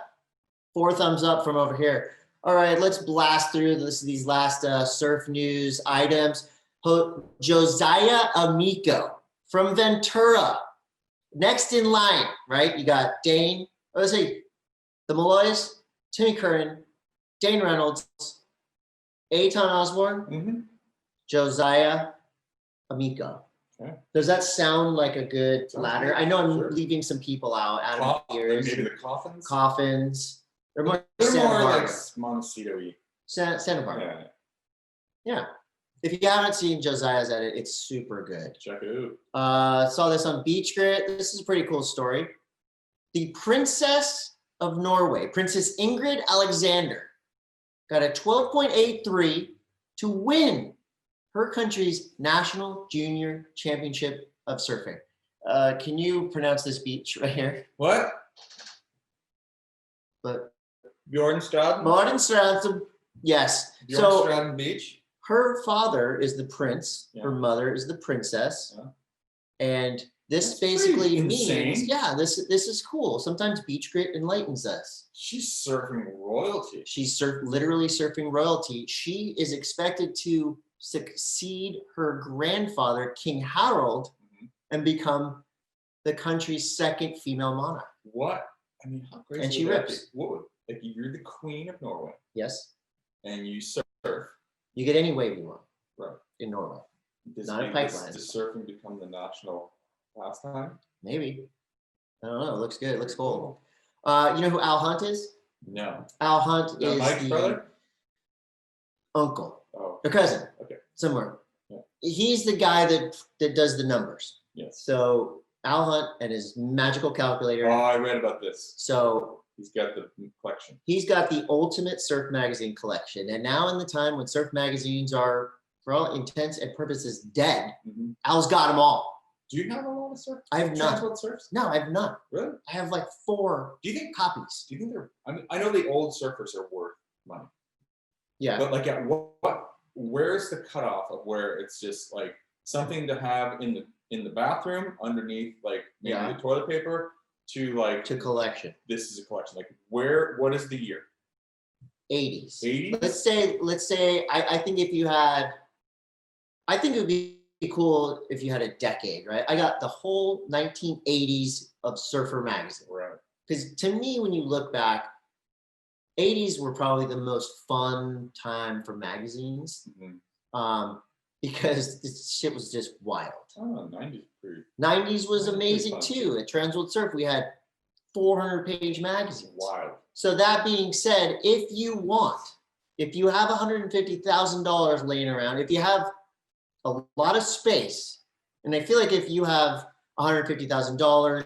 [SPEAKER 3] 4 thumbs up from over here. All right, let's blast through these last surf news items. Josiah Amico from Ventura. Next in line, right? You got Dane. Let's see, the Malloys, Timmy Curran, Dane Reynolds, Eitan Osborne, Josiah Amico. Okay. Does that sound like a good ladder? I know I'm leaving some people out. Adam Pierce,
[SPEAKER 4] maybe the Coffins.
[SPEAKER 3] Coffins. They're more
[SPEAKER 4] like Montecito-y.
[SPEAKER 3] Santa Barbara. Yeah. If you haven't seen Josiah's edit, it's super good.
[SPEAKER 4] Check it out.
[SPEAKER 3] Saw this on Beach Grit. This is a pretty cool story. The Princess of Norway, Princess Ingrid Alexander, got a 12.83 to win her country's National Junior Championship of Surfing. Can you pronounce this beach right here?
[SPEAKER 4] What?
[SPEAKER 3] But
[SPEAKER 4] Bjornstrand?
[SPEAKER 3] Bjornstrand, yes.
[SPEAKER 4] Bjornstrand Beach?
[SPEAKER 3] Her father is the prince. Yeah. Her mother is the princess. Yeah. And this
[SPEAKER 4] That's
[SPEAKER 3] basically means, this is cool. Sometimes Beach Grit enlightens us.
[SPEAKER 4] She's surfing royalty.
[SPEAKER 3] She's literally surfing royalty. She is expected to succeed her grandfather, King Harold, and become the country's 2nd female monarch.
[SPEAKER 4] What? I mean, how crazy?
[SPEAKER 3] And she rips.
[SPEAKER 4] What? Like, you're the queen of Norway.
[SPEAKER 3] Yes.
[SPEAKER 4] And you surf.
[SPEAKER 3] You get any wave you want.
[SPEAKER 4] Right.
[SPEAKER 3] In Norway.
[SPEAKER 4] Not a pipeline. Does surfing become the national pastime?
[SPEAKER 3] Maybe. I don't know. It looks good. It looks cool. You know who Al Hunt is?
[SPEAKER 4] No.
[SPEAKER 3] Al Hunt is
[SPEAKER 4] Mike's brother?
[SPEAKER 3] Uncle.
[SPEAKER 4] Oh.
[SPEAKER 3] Or cousin.
[SPEAKER 4] Okay.
[SPEAKER 3] Somewhere.
[SPEAKER 4] Yeah.
[SPEAKER 3] He's the guy that does the numbers.
[SPEAKER 4] Yes.
[SPEAKER 3] So Al Hunt and his magical calculator.
[SPEAKER 4] Oh, I read about this.
[SPEAKER 3] So
[SPEAKER 4] He's got the collection.
[SPEAKER 3] He's got the ultimate surf magazine collection. And now in the time when surf magazines are, for all intents and purposes, dead, Al's got them all.
[SPEAKER 4] Do you have a lot of surf?
[SPEAKER 3] I have none.
[SPEAKER 4] Transworld surfs?
[SPEAKER 3] No, I have none.
[SPEAKER 4] Really?
[SPEAKER 3] I have like 4
[SPEAKER 4] Do you think
[SPEAKER 3] copies.
[SPEAKER 4] Do you think they're? I mean, I know the old surfers are worth money,
[SPEAKER 3] Yeah.
[SPEAKER 4] but like at what? Where's the cutoff of where it's just like something to have in the bathroom underneath like maybe the toilet paper to like
[SPEAKER 3] To collection.
[SPEAKER 4] this is a collection. Like what is the year?
[SPEAKER 3] 80s.
[SPEAKER 4] 80s?
[SPEAKER 3] Let's say I think if you had, I think it would be cool if you had a decade, right? I got the whole 1980s of Surfer magazine.
[SPEAKER 4] Right.
[SPEAKER 3] Because to me, when you look back, 80s were probably the most fun time for magazines. Because this shit was just wild.
[SPEAKER 4] Oh, 90s pretty
[SPEAKER 3] 90s was
[SPEAKER 4] 90s
[SPEAKER 3] amazing
[SPEAKER 4] fun.
[SPEAKER 3] too. At Transworld Surf, we had 400-page magazines.
[SPEAKER 4] wild.
[SPEAKER 3] So that being said, if you have $150,000 laying around, if you have a lot of space, and I feel like if you have $150,000,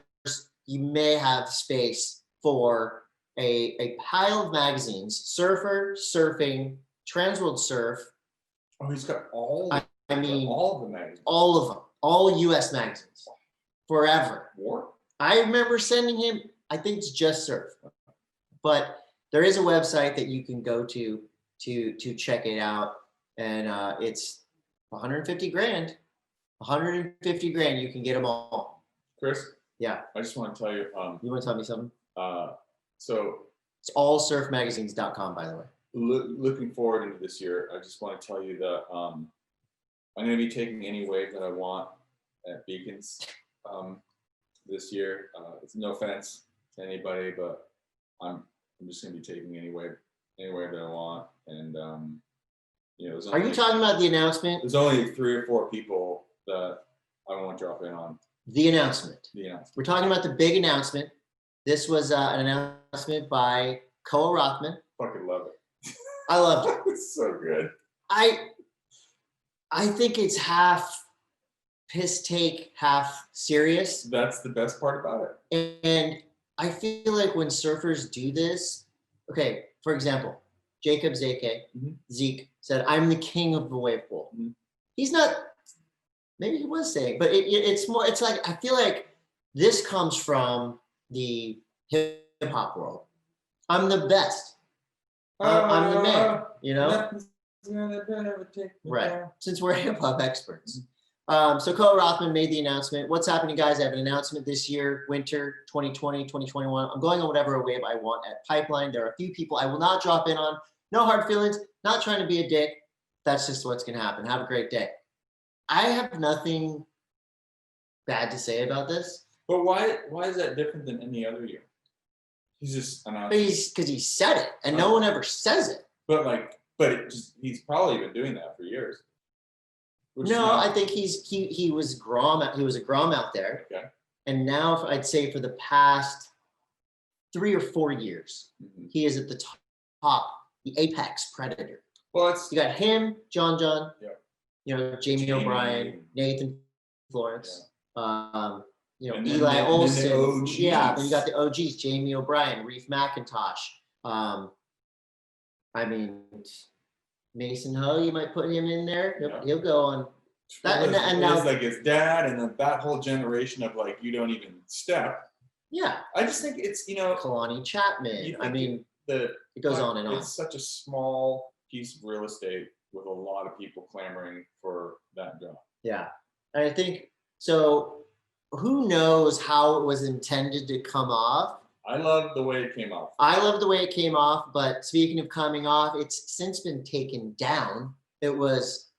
[SPEAKER 3] you may have space for a pile of magazines: Surfer, Surfing, Transworld Surf.
[SPEAKER 4] Oh, he's got all.
[SPEAKER 3] I mean,
[SPEAKER 4] all of the magazines.
[SPEAKER 3] all of them, all U.S. magazines, forever.
[SPEAKER 4] War.
[SPEAKER 3] I remember sending him, I think it's just Surf, but there is a website that you can go to check it out, and it's 150 grand. 150 grand, you can get them all.
[SPEAKER 4] Chris.
[SPEAKER 3] Yeah.
[SPEAKER 4] I just want to tell you.
[SPEAKER 3] You want to tell me something?
[SPEAKER 4] So
[SPEAKER 3] It's allsurfmagazines.com, by the way.
[SPEAKER 4] looking forward into this year, I just want to tell you that I'm going to be taking any wave that I want at Beacons this year. It's no offense to anybody, but I'm just going to be taking any wave that I want. And
[SPEAKER 3] Are you talking about the announcement?
[SPEAKER 4] There's only 3 or 4 people that I won't drop in on
[SPEAKER 3] The announcement.
[SPEAKER 4] the announcement.
[SPEAKER 3] We're talking about the big announcement. This was an announcement by Koa Rothman.
[SPEAKER 4] Fucking love it.
[SPEAKER 3] I loved it.
[SPEAKER 4] It's so good.
[SPEAKER 3] I think it's half piss take, half serious.
[SPEAKER 4] That's the best part about it.
[SPEAKER 3] And I feel like when surfers do this, okay, for example, Jacob Zeke said, "I'm the king of the wave pool." He's not, maybe he was saying, but it's more, it's like, I feel like this comes from the hip hop world. I'm the best. I'm the man, you know? Right. Since we're hip hop experts. So Koa Rothman made the announcement. What's happening, guys? I have an announcement this year, winter 2020, 2021. I'm going on whatever wave I want at Pipeline. There are a few people I will not drop in on. No hard feelings, not trying to be a dick. That's just what's going to happen. Have a great day. I have nothing bad to say about this.
[SPEAKER 4] But why is that different than any other year? He's just announcing.
[SPEAKER 3] Because he said it, and no one ever says it.
[SPEAKER 4] He's probably been doing that for years.
[SPEAKER 3] No, I think he was Grom. He was a Grom out there.
[SPEAKER 4] Okay.
[SPEAKER 3] And now I'd say for the past 3 or 4 years, he is at the top, the apex predator.
[SPEAKER 4] Well,
[SPEAKER 3] You got him, John,
[SPEAKER 4] Yeah.
[SPEAKER 3] Jamie O'Brien, Nathan Florence,
[SPEAKER 4] And then
[SPEAKER 3] Eli
[SPEAKER 4] the
[SPEAKER 3] Olsen.
[SPEAKER 4] OGs.
[SPEAKER 3] Yeah, then you got the OGs, Jamie O'Brien, Reef McIntosh. Mason Ho, you might put him in there. He'll go on. And now,
[SPEAKER 4] it's like his dad and that whole generation of like, you don't even step.
[SPEAKER 3] yeah,
[SPEAKER 4] I just think it's,
[SPEAKER 3] Kalani Chapman. It goes on and on.
[SPEAKER 4] It's such a small piece of real estate with a lot of people clamoring for that job.
[SPEAKER 3] Yeah, and I think so. Who knows how it was intended to come off?
[SPEAKER 4] I love the way it came off.
[SPEAKER 3] I love the way it came off, but speaking of coming off, it's since been taken down. It was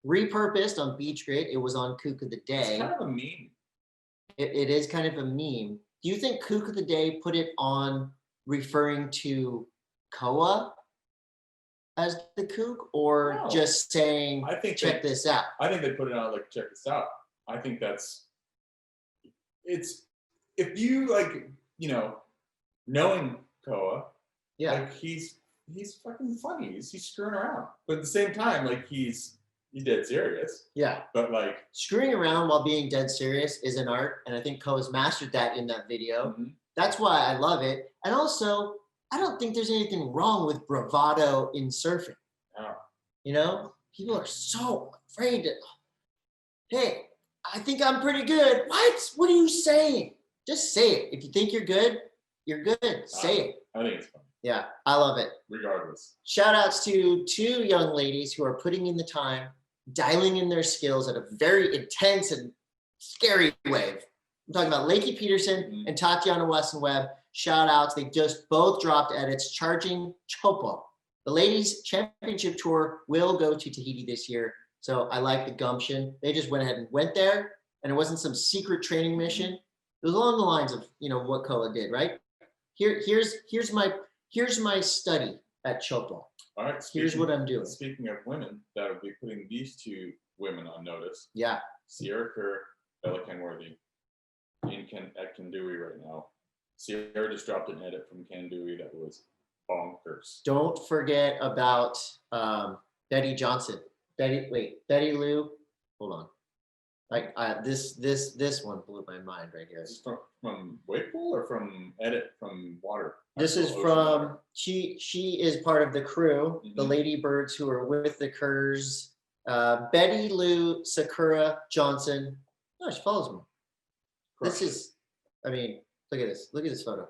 [SPEAKER 3] repurposed on Beach Grit. It was on Kook of the Day.
[SPEAKER 4] It's kind of a meme.
[SPEAKER 3] It is kind of a meme. Do you think Kook of the Day put it on referring to Koa as the kook, or
[SPEAKER 4] No.
[SPEAKER 3] just saying,
[SPEAKER 4] I think
[SPEAKER 3] check this out?
[SPEAKER 4] I think they put it on like, check this out. I think it's if you like, knowing Koa,
[SPEAKER 3] Yeah.
[SPEAKER 4] like he's fucking funny. He's screwing around, but at the same time, like he's dead serious.
[SPEAKER 3] Yeah.
[SPEAKER 4] But like
[SPEAKER 3] Screwing around while being dead serious is an art, and I think Koa's mastered that in that video. That's why I love it. And also, I don't think there's anything wrong with bravado in surfing.
[SPEAKER 4] Yeah.
[SPEAKER 3] You know, people are so afraid to, hey, I think I'm pretty good. What are you saying? Just say it. If you think you're good, you're good. Say it.
[SPEAKER 4] I think it's fun,
[SPEAKER 3] Yeah, I love it.
[SPEAKER 4] regardless.
[SPEAKER 3] Shout outs to 2 young ladies who are putting in the time, dialing in their skills at a very intense and scary wave. I'm talking about Lakey Peterson and Tatiana Weston-Webb. Shout outs. They just both dropped edits charging Chopo. The ladies championship tour will go to Tahiti this year. So I like the gumption. They just went ahead and went there, and it wasn't some secret training mission. It was along the lines of, what Koa did, right? Here's my study at Chopo.
[SPEAKER 4] All right.
[SPEAKER 3] Here's what I'm doing.
[SPEAKER 4] Speaking of women, that would be putting these 2 women on notice.
[SPEAKER 3] Yeah.
[SPEAKER 4] Sierra Kerr, Bella Kenworthy, at Kandui right now. Sierra just dropped an edit from Kandui that was bonkers.
[SPEAKER 3] Don't forget about Betty Johnson. Betty Lou. Hold on. This one blew my mind right here.
[SPEAKER 4] Is this from wake pool or from edit from water?
[SPEAKER 3] This is
[SPEAKER 4] Actual ocean
[SPEAKER 3] from
[SPEAKER 4] water?
[SPEAKER 3] she is part of the crew, the Ladybirds who are with the Kerrs. Betty Lou Sakura Johnson. Oh, she follows me.
[SPEAKER 4] Crushed
[SPEAKER 3] This is, I mean, look at this. Look at this photo.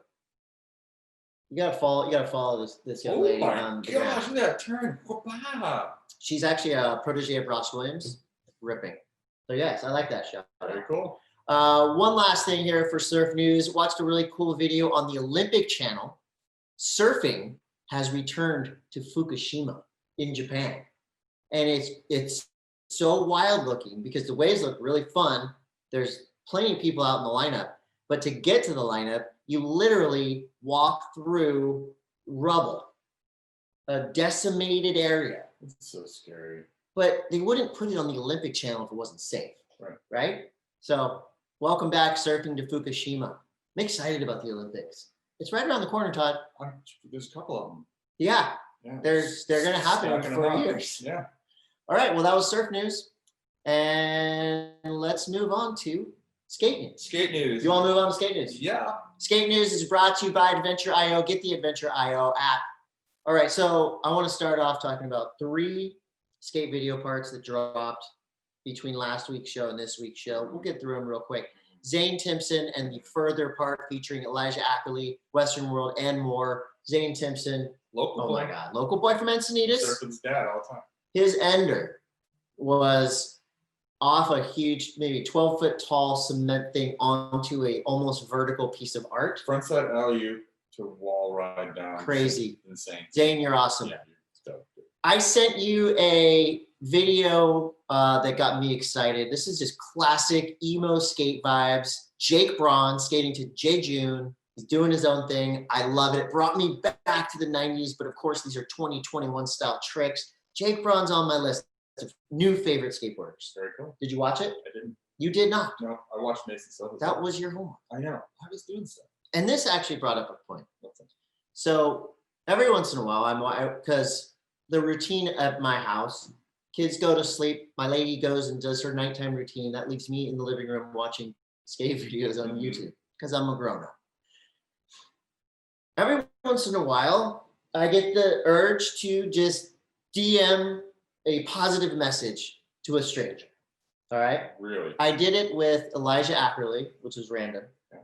[SPEAKER 3] You gotta follow this young lady.
[SPEAKER 4] Oh my
[SPEAKER 3] on the
[SPEAKER 4] gosh,
[SPEAKER 3] gram.
[SPEAKER 4] look at that turn. Wow.
[SPEAKER 3] She's actually a protege of Ross Williams. Ripping. So yes, I like that shot.
[SPEAKER 4] Very cool.
[SPEAKER 3] One last thing here for surf news. Watched a really cool video on the Olympic Channel. Surfing has returned to Fukushima in Japan. And it's so wild looking because the waves look really fun. There's plenty of people out in the lineup. But to get to the lineup, you literally walk through rubble, a decimated area.
[SPEAKER 4] It's so scary.
[SPEAKER 3] But they wouldn't put it on the Olympic Channel if it wasn't safe. Right? So welcome back surfing to Fukushima. I'm excited about the Olympics. It's right around the corner, Todd.
[SPEAKER 4] There's a couple of them.
[SPEAKER 3] Yeah,
[SPEAKER 4] Yeah.
[SPEAKER 3] they're going to happen in
[SPEAKER 4] Stacking
[SPEAKER 3] 4
[SPEAKER 4] them up.
[SPEAKER 3] years.
[SPEAKER 4] Yeah.
[SPEAKER 3] All right, well, that was surf news. And let's move on to skate news.
[SPEAKER 4] Skate news.
[SPEAKER 3] You want to move on to skate news?
[SPEAKER 4] Yeah.
[SPEAKER 3] Skate news is brought to you by Adventure.io. Get the Adventure.io app. All right, so I want to start off talking about 3 skate video parts that dropped between last week's show and this week's show. We'll get through them real quick. Zane Timpson and the further part featuring Elijah Ackerley, Western World, and more. Zane Timpson,
[SPEAKER 4] Local
[SPEAKER 3] oh
[SPEAKER 4] boy.
[SPEAKER 3] my God, local boy from Encinitas.
[SPEAKER 4] Surfing's dad all the time.
[SPEAKER 3] His ender was off a huge, maybe 12-foot tall cement thing onto a almost vertical piece of art.
[SPEAKER 4] Frontside alley to wall ride down.
[SPEAKER 3] Crazy.
[SPEAKER 4] Insane.
[SPEAKER 3] Zane, you're awesome.
[SPEAKER 4] Yeah, you're dope.
[SPEAKER 3] I sent you a video that got me excited. This is just classic emo skate vibes. Jake Braun skating to Jay June. He's doing his own thing. I love it. It brought me back to the 90s, but of course, these are 2021 style tricks. Jake Braun's on my list of new favorite skateboarders.
[SPEAKER 4] Very cool.
[SPEAKER 3] Did you watch it?
[SPEAKER 4] I didn't.
[SPEAKER 3] You did not.
[SPEAKER 4] No, I watched Mason Silva.
[SPEAKER 3] That was your homework.
[SPEAKER 4] I know. I was doing stuff.
[SPEAKER 3] And this actually brought up a point. So every once in a while, because the routine at my house, kids go to sleep. My lady goes and does her nighttime routine. That leaves me in the living room watching skate videos on YouTube because I'm a grown-up. Every once in a while, I get the urge to just DM a positive message to a stranger. All right.
[SPEAKER 4] Really?
[SPEAKER 3] I did it with Elijah Ackerley, which was random.
[SPEAKER 4] Yeah.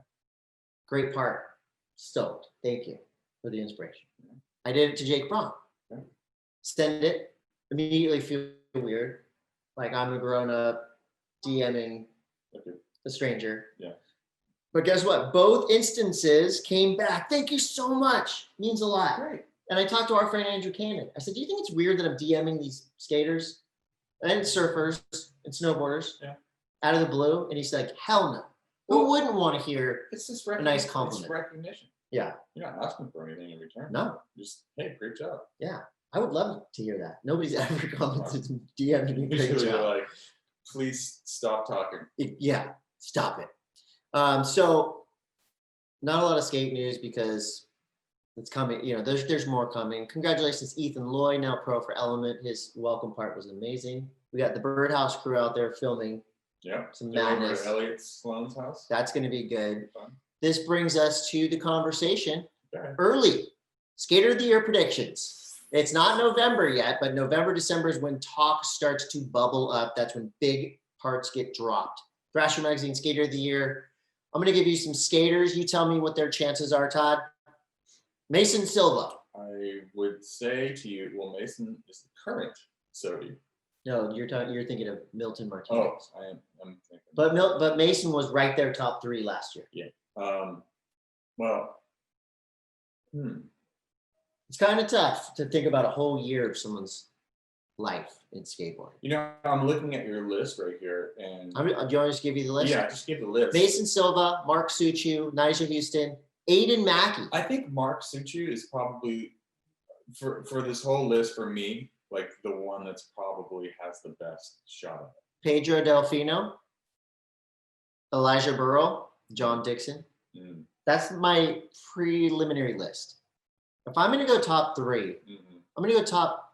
[SPEAKER 3] Great part. Stoked. Thank you for the inspiration. I did it to Jake Braun.
[SPEAKER 4] Yeah.
[SPEAKER 3] Send it. Immediately feel weird. Like I'm a grown up DMing a stranger.
[SPEAKER 4] Yeah.
[SPEAKER 3] But guess what? Both instances came back. Thank you so much. Means a lot.
[SPEAKER 4] Great.
[SPEAKER 3] And I talked to our friend Andrew Cannon. I said, do you think it's weird that I'm DMing these skaters and surfers and snowboarders out of the blue? And he's like, hell no. Who wouldn't want to hear
[SPEAKER 4] It's just
[SPEAKER 3] a nice compliment?
[SPEAKER 4] It's recognition.
[SPEAKER 3] Yeah.
[SPEAKER 4] You're not asking for anything in return.
[SPEAKER 3] No.
[SPEAKER 4] Just, hey, great job.
[SPEAKER 3] Yeah. I would love to hear that. Nobody's ever commented DMing me. Great
[SPEAKER 4] Usually
[SPEAKER 3] job.
[SPEAKER 4] like, please stop talking.
[SPEAKER 3] Yeah. Stop it. So not a lot of skate news because it's coming, there's more coming. Congratulations, Ethan Loy, now pro for Element. His welcome part was amazing. We got the Birdhouse crew out there filming
[SPEAKER 4] Yeah.
[SPEAKER 3] some
[SPEAKER 4] They're over
[SPEAKER 3] madness.
[SPEAKER 4] at Elliot Sloan's house.
[SPEAKER 3] That's going to be good.
[SPEAKER 4] Fun.
[SPEAKER 3] this brings us to the conversation
[SPEAKER 4] Okay.
[SPEAKER 3] early. Skater of the Year predictions. It's not November yet, but November, December is when talk starts to bubble up. That's when big parts get dropped. Thrasher Magazine Skater of the Year. I'm going to give you some skaters. You tell me what their chances are, Todd. Mason Silva.
[SPEAKER 4] I would say to you, well, Mason is the current Sodi.
[SPEAKER 3] No, you're thinking of Milton
[SPEAKER 4] Oh,
[SPEAKER 3] Martinez.
[SPEAKER 4] I'm thinking.
[SPEAKER 3] But Mason was right there, top 3 last year.
[SPEAKER 4] Well,
[SPEAKER 3] It's kind of tough to think about a whole year of someone's life in skateboarding.
[SPEAKER 4] you know, I'm looking at your list right here, and
[SPEAKER 3] Do you want me to just give you the list?
[SPEAKER 4] yeah, just give the list.
[SPEAKER 3] Mason Silva, Mark Suchu, Nigel Houston, Aiden Mackey.
[SPEAKER 4] I think Mark Suchu is probably for this whole list for me, like the one that's probably has the best shot at it.
[SPEAKER 3] Pedro Delfino, Elijah Burrow, John Dixon. That's my preliminary list. If I'm going to go top 3, I'm going to go top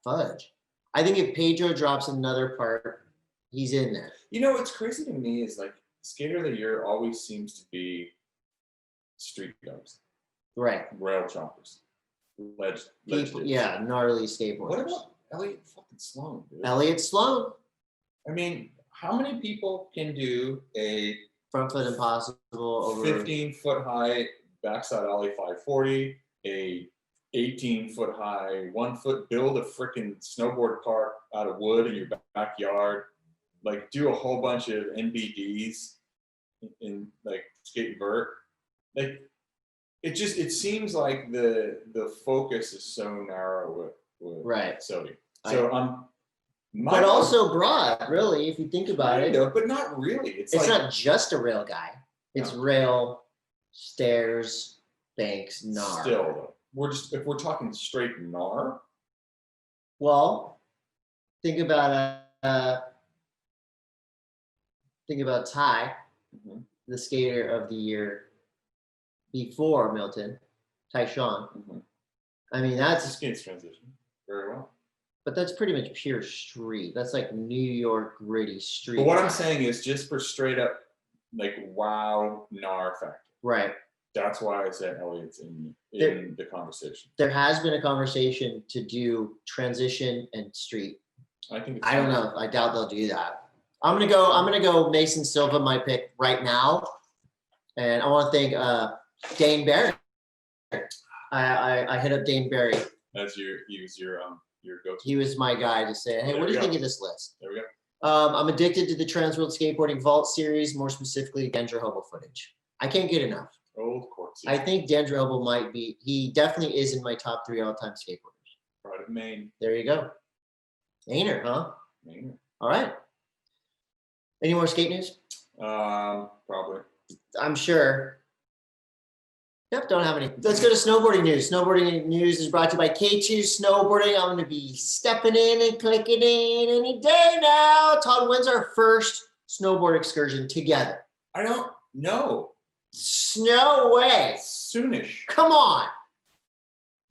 [SPEAKER 3] fudge. I think if Pedro drops another part, he's in there.
[SPEAKER 4] You know, what's crazy to me is like Skater of the Year always seems to be street dogs,
[SPEAKER 3] Right.
[SPEAKER 4] rail choppers, ledge
[SPEAKER 3] People,
[SPEAKER 4] dudes.
[SPEAKER 3] yeah, gnarly skateboarders.
[SPEAKER 4] What about Elliot fucking Sloan, dude?
[SPEAKER 3] Elliot Sloan,
[SPEAKER 4] I mean, how many people can do a
[SPEAKER 3] front foot impossible over
[SPEAKER 4] 15-foot high backside ollie 540, a 18-foot high 1 foot, build a freaking snowboard park out of wood in your backyard, like do a whole bunch of NBDs in like skate and vert. Like it seems like the focus is so narrow with
[SPEAKER 3] Right.
[SPEAKER 4] Sodi. So
[SPEAKER 3] but also broad, really, if you think about it.
[SPEAKER 4] but not really. It's
[SPEAKER 3] It's
[SPEAKER 4] like,
[SPEAKER 3] not just a rail guy. It's rail, stairs, banks, gnar.
[SPEAKER 4] still though. If we're talking straight gnar.
[SPEAKER 3] Well, think about Ty, the skater of the year before Milton, Tyshawn. I mean,
[SPEAKER 4] That's a skates transition very well.
[SPEAKER 3] but that's pretty much pure street. That's like New York gritty street.
[SPEAKER 4] But what I'm saying is just for straight up like wow gnar factor.
[SPEAKER 3] Right.
[SPEAKER 4] That's why I said Elliot's in the conversation.
[SPEAKER 3] There has been a conversation to do transition and street.
[SPEAKER 4] I think it's
[SPEAKER 3] I don't know. I doubt they'll do that. I'm gonna go Mason Silva, my pick right now. And I want to thank Dane Barry. I hit up Dane Barry.
[SPEAKER 4] as your go-to.
[SPEAKER 3] He was my guy to say, hey,
[SPEAKER 4] There
[SPEAKER 3] what do
[SPEAKER 4] we
[SPEAKER 3] you
[SPEAKER 4] go.
[SPEAKER 3] think of this list?
[SPEAKER 4] There we go.
[SPEAKER 3] I'm addicted to the Transworld Skateboarding Vault series, more specifically Dendra Hobo footage. I can't get enough.
[SPEAKER 4] Old courts.
[SPEAKER 3] I think Dendra Hobo might be, he definitely is in my top 3 all-time skateboarders.
[SPEAKER 4] Pride of Maine.
[SPEAKER 3] There you go. Ainer, huh?
[SPEAKER 4] Maine.
[SPEAKER 3] All right. Any more skate news?
[SPEAKER 4] Probably.
[SPEAKER 3] I'm sure. Yep, don't have any. Let's go to snowboarding news. Snowboarding news is brought to you by K2 Snowboarding. I'm going to be stepping in and clicking in any day now. Todd, when's our first snowboard excursion together?
[SPEAKER 4] I don't know.
[SPEAKER 3] No way.
[SPEAKER 4] Soonish.
[SPEAKER 3] Come on.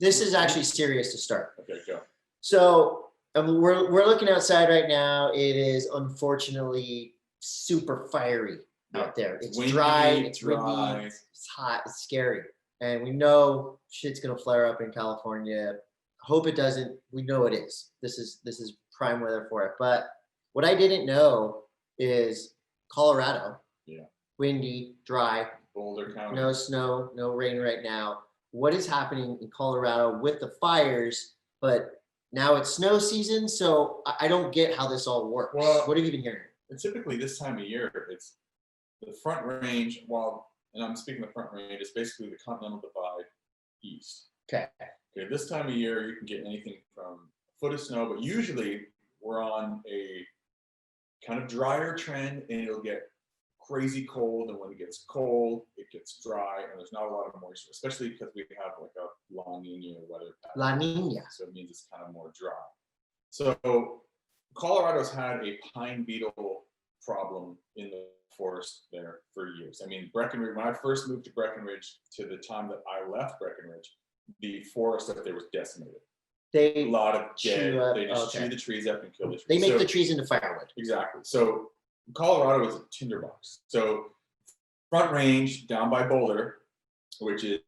[SPEAKER 3] This is actually serious to start.
[SPEAKER 4] Okay, go.
[SPEAKER 3] So we're looking outside right now. It is unfortunately super fiery out there. It's
[SPEAKER 4] windy,
[SPEAKER 3] dry, it's
[SPEAKER 4] dry.
[SPEAKER 3] windy, it's hot, it's scary. And we know shit's gonna flare up in California. Hope it doesn't. We know it is. This is prime weather for it. But what I didn't know is Colorado.
[SPEAKER 4] Yeah.
[SPEAKER 3] Windy, dry,
[SPEAKER 4] Boulder County.
[SPEAKER 3] no snow, no rain right now. What is happening in Colorado with the fires? But now it's snow season, so I don't get how this all works.
[SPEAKER 4] Well,
[SPEAKER 3] what have you been hearing?
[SPEAKER 4] And typically this time of year, it's the Front Range, and I'm speaking the Front Range, it's basically the Continental Divide east.
[SPEAKER 3] Okay.
[SPEAKER 4] Okay, this time of year, you can get anything from a foot of snow, but usually we're on a kind of drier trend and it'll get crazy cold. And when it gets cold, it gets dry and there's not a lot of moisture, especially because we have like a La Nina weather pattern.
[SPEAKER 3] La Nina.
[SPEAKER 4] So it means it's kind of more dry. So Colorado's had a pine beetle problem in the forest there for years. I mean, Breckenridge, when I first moved to Breckenridge to the time that I left Breckenridge, the forest up there was decimated. A
[SPEAKER 3] They
[SPEAKER 4] lot of dead,
[SPEAKER 3] chew up-
[SPEAKER 4] they just
[SPEAKER 3] okay.
[SPEAKER 4] chew the trees up and kill the trees.
[SPEAKER 3] they make
[SPEAKER 4] So-
[SPEAKER 3] the trees into firewood.
[SPEAKER 4] Exactly. So Colorado is a tinderbox. So Front Range down by Boulder, which is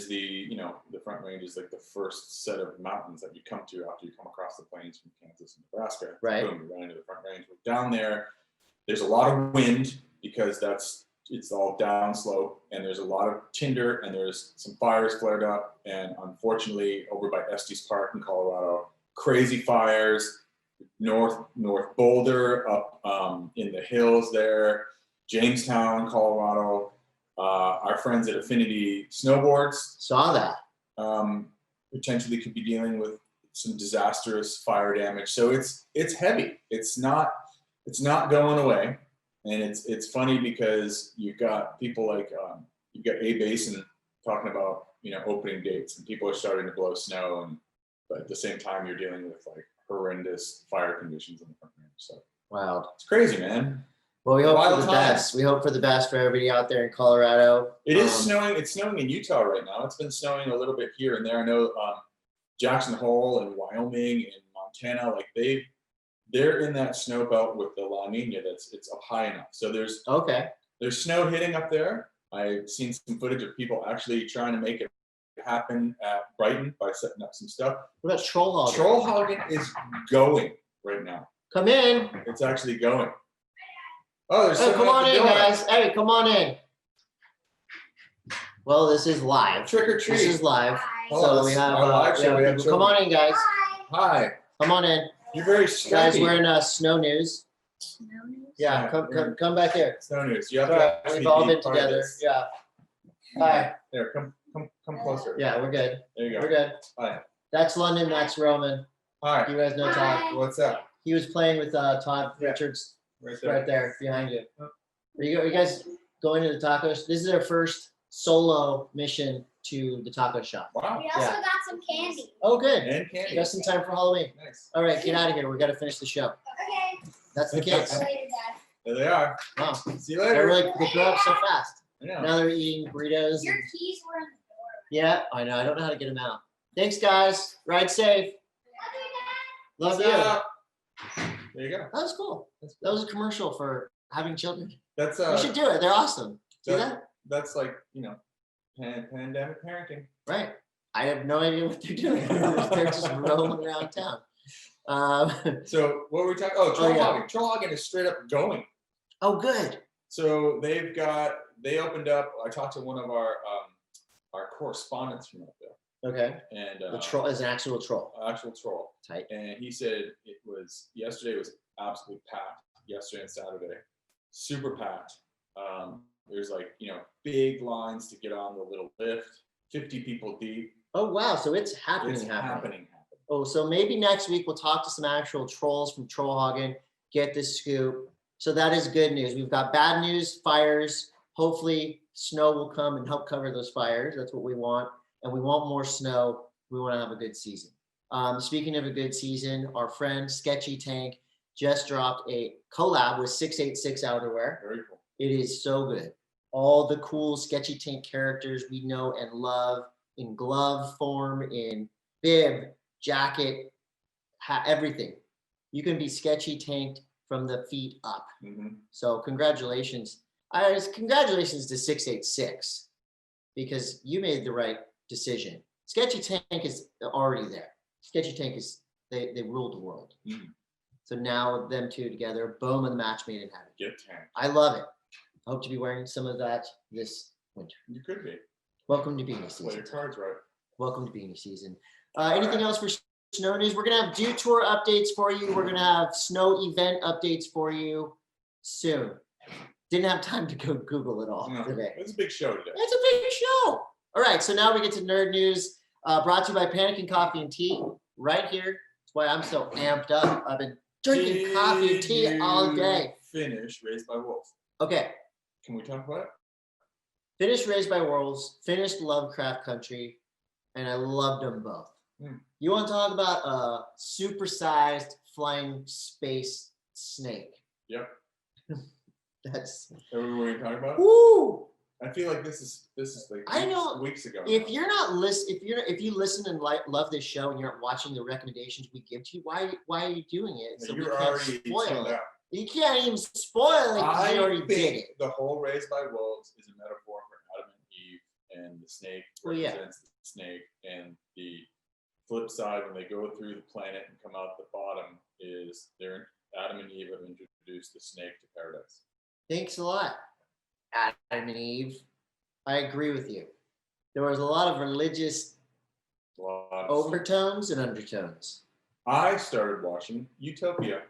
[SPEAKER 4] the the Front Range is like the first set of mountains that you come to after you come across the plains from Kansas and Nebraska.
[SPEAKER 3] Right.
[SPEAKER 4] Boom, you run into the Front Range. We're down there. There's a lot of wind because it's all downslope, and there's a lot of tinder, and there's some fires flared up, and unfortunately over by Estes Park in Colorado, crazy fires. North Boulder up in the hills there, Jamestown, Colorado. Our friends at Affinity Snowboards
[SPEAKER 3] Saw that.
[SPEAKER 4] potentially could be dealing with some disastrous fire damage. So it's heavy. It's not going away, and it's funny because you've got people like you've got A-Basin talking about opening dates, and people are starting to blow snow, but at the same time you're dealing with like horrendous fire conditions in the front range. So
[SPEAKER 3] Wild.
[SPEAKER 4] it's crazy, man.
[SPEAKER 3] Well, we hope
[SPEAKER 4] Wild
[SPEAKER 3] for the
[SPEAKER 4] times.
[SPEAKER 3] best. We hope for the best for everybody out there in Colorado.
[SPEAKER 4] It is snowing. It's snowing in Utah right now. It's been snowing a little bit here and there. I know Jackson Hole and Wyoming and Montana, like they're in that snow belt with the La Nina. It's up high enough. So there's snow hitting up there. I've seen some footage of people actually trying to make it happen at Brighton by setting up some stuff.
[SPEAKER 3] What about Trollhagen?
[SPEAKER 4] Trollhagen is going right now.
[SPEAKER 3] Come in.
[SPEAKER 4] It's actually going. Oh, there's
[SPEAKER 3] Hey,
[SPEAKER 4] someone
[SPEAKER 3] come
[SPEAKER 4] at
[SPEAKER 3] on
[SPEAKER 4] the
[SPEAKER 3] in,
[SPEAKER 4] door.
[SPEAKER 3] guys. Hey, come on in. Well, this is live.
[SPEAKER 4] Trick or treat.
[SPEAKER 3] This is live.
[SPEAKER 4] Oh,
[SPEAKER 3] So
[SPEAKER 4] this
[SPEAKER 3] we
[SPEAKER 4] is
[SPEAKER 3] have,
[SPEAKER 4] our live show. We have
[SPEAKER 3] people. Come on in, guys.
[SPEAKER 4] Hi.
[SPEAKER 3] Come on in.
[SPEAKER 4] You're very
[SPEAKER 3] Guys,
[SPEAKER 4] scary.
[SPEAKER 3] we're in snow news. Yeah, come back here.
[SPEAKER 4] Snow news. You have
[SPEAKER 3] All
[SPEAKER 4] to
[SPEAKER 3] right,
[SPEAKER 4] actually
[SPEAKER 3] we've all
[SPEAKER 4] be
[SPEAKER 3] been
[SPEAKER 4] part of
[SPEAKER 3] together.
[SPEAKER 4] this.
[SPEAKER 3] Yeah. Hi.
[SPEAKER 4] There, come closer.
[SPEAKER 3] Yeah, we're good.
[SPEAKER 4] There you go.
[SPEAKER 3] We're good.
[SPEAKER 4] Hi.
[SPEAKER 3] That's London. That's Roman.
[SPEAKER 4] Hi.
[SPEAKER 3] You guys know Todd.
[SPEAKER 4] What's up?
[SPEAKER 3] He was playing with Todd
[SPEAKER 4] Yeah.
[SPEAKER 3] Richards
[SPEAKER 4] Right there.
[SPEAKER 3] right there behind you. Are you guys going to the tacos? This is our first solo mission to the taco shop.
[SPEAKER 4] Wow.
[SPEAKER 6] We also
[SPEAKER 3] Yeah.
[SPEAKER 6] got some candy.
[SPEAKER 3] Oh, good.
[SPEAKER 4] And candy.
[SPEAKER 3] Just in time for Halloween.
[SPEAKER 4] Nice.
[SPEAKER 3] All right, get out of here. We got to finish the show.
[SPEAKER 6] Okay.
[SPEAKER 3] That's the kids.
[SPEAKER 6] See you later, Dad.
[SPEAKER 4] There they are.
[SPEAKER 3] Wow.
[SPEAKER 4] See you
[SPEAKER 3] They're
[SPEAKER 4] later.
[SPEAKER 3] they grow up so fast.
[SPEAKER 4] Yeah.
[SPEAKER 3] Now they're eating burritos.
[SPEAKER 6] Your
[SPEAKER 3] and-
[SPEAKER 6] keys were in the door.
[SPEAKER 3] Yeah, I know. I don't know how to get them out. Thanks, guys. Ride safe. Love
[SPEAKER 4] What's
[SPEAKER 3] you.
[SPEAKER 4] up? There you go.
[SPEAKER 3] That was cool. That was a commercial for having children.
[SPEAKER 4] That's
[SPEAKER 3] You should do it. They're awesome. See
[SPEAKER 4] that-
[SPEAKER 3] that?
[SPEAKER 4] that's like pandemic parenting.
[SPEAKER 3] Right. I have no idea what they're doing. They're just roaming around town.
[SPEAKER 4] So what were we talking? Oh,
[SPEAKER 3] Oh, yeah.
[SPEAKER 4] Trollhagen. Trollhagen is straight up going.
[SPEAKER 3] Oh, good.
[SPEAKER 4] So they opened up. I talked to one of our correspondents from up there,
[SPEAKER 3] Okay.
[SPEAKER 4] and
[SPEAKER 3] The troll is an actual troll.
[SPEAKER 4] actual troll,
[SPEAKER 3] Tight.
[SPEAKER 4] and he said yesterday was absolutely packed. Yesterday and Saturday, super packed. There's like big lines to get on the little lift, 50 people deep.
[SPEAKER 3] Oh, wow. So it's happening.
[SPEAKER 4] It's happening.
[SPEAKER 3] Oh, so maybe next week we'll talk to some actual trolls from Trollhagen, get the scoop. So that is good news. We've got bad news, fires. Hopefully snow will come and help cover those fires. That's what we want. And we want more snow. We want to have a good season. Speaking of a good season, our friend Sketchy Tank just dropped a collab with 686 Outerwear.
[SPEAKER 4] Very cool.
[SPEAKER 3] It is so good. All the cool Sketchy Tank characters we know and love in glove form, in bib, jacket, everything. You can be Sketchy Tanked from the feet up.
[SPEAKER 4] Mhm.
[SPEAKER 3] So congratulations. Congratulations to 686 because you made the right decision. Sketchy Tank is already there. Sketchy Tank they ruled the world.
[SPEAKER 4] Mhm.
[SPEAKER 3] So now them two together, boom, and the match made in heaven.
[SPEAKER 4] Get tanked.
[SPEAKER 3] I love it. I hope to be wearing some of that this winter.
[SPEAKER 4] You could be.
[SPEAKER 3] Welcome to beanie
[SPEAKER 4] Play your
[SPEAKER 3] season.
[SPEAKER 4] cards right.
[SPEAKER 3] Welcome to beanie season. Anything else for snow news? We're gonna have Dew Tour updates for you. We're gonna have snow event updates for you soon. Didn't have time to go Google it all
[SPEAKER 4] No,
[SPEAKER 3] today.
[SPEAKER 4] it's a big show today.
[SPEAKER 3] It's a big show. All right, so now we get to nerd news. Brought to you by Panic and Coffee and Tea right here. That's why I'm so amped up. I've been drinking coffee and tea all day.
[SPEAKER 4] Finish Raised by Wolves.
[SPEAKER 3] Okay,
[SPEAKER 4] Can we talk about it?
[SPEAKER 3] finished Raised by Wolves, finished Lovecraft Country, and I loved them both. You want to talk about a supersized flying space snake?
[SPEAKER 4] Yep.
[SPEAKER 3] That's
[SPEAKER 4] Are we going to talk about it?
[SPEAKER 3] woo.
[SPEAKER 4] I feel like this is like
[SPEAKER 3] I know.
[SPEAKER 4] weeks ago.
[SPEAKER 3] If you're not if you listen and love this show and you're not watching the recommendations we give to you, why are you doing it?
[SPEAKER 4] So
[SPEAKER 3] we
[SPEAKER 4] you're
[SPEAKER 3] can't
[SPEAKER 4] already
[SPEAKER 3] spoil
[SPEAKER 4] tuned
[SPEAKER 3] it.
[SPEAKER 4] out.
[SPEAKER 3] You can't even spoil it 'cause
[SPEAKER 4] I
[SPEAKER 3] you already
[SPEAKER 4] think
[SPEAKER 3] did it.
[SPEAKER 4] the whole Raised by Wolves is a metaphor for Adam and Eve, and the snake
[SPEAKER 3] Well, yeah.
[SPEAKER 4] represents the snake, and the flip side when they go through the planet and come out the bottom is Adam and Eve have introduced the snake to paradise.
[SPEAKER 3] Thanks a lot, Adam and Eve. I agree with you. There was a lot of religious
[SPEAKER 4] A lot of
[SPEAKER 3] overtones and undertones.
[SPEAKER 4] I started watching Utopia.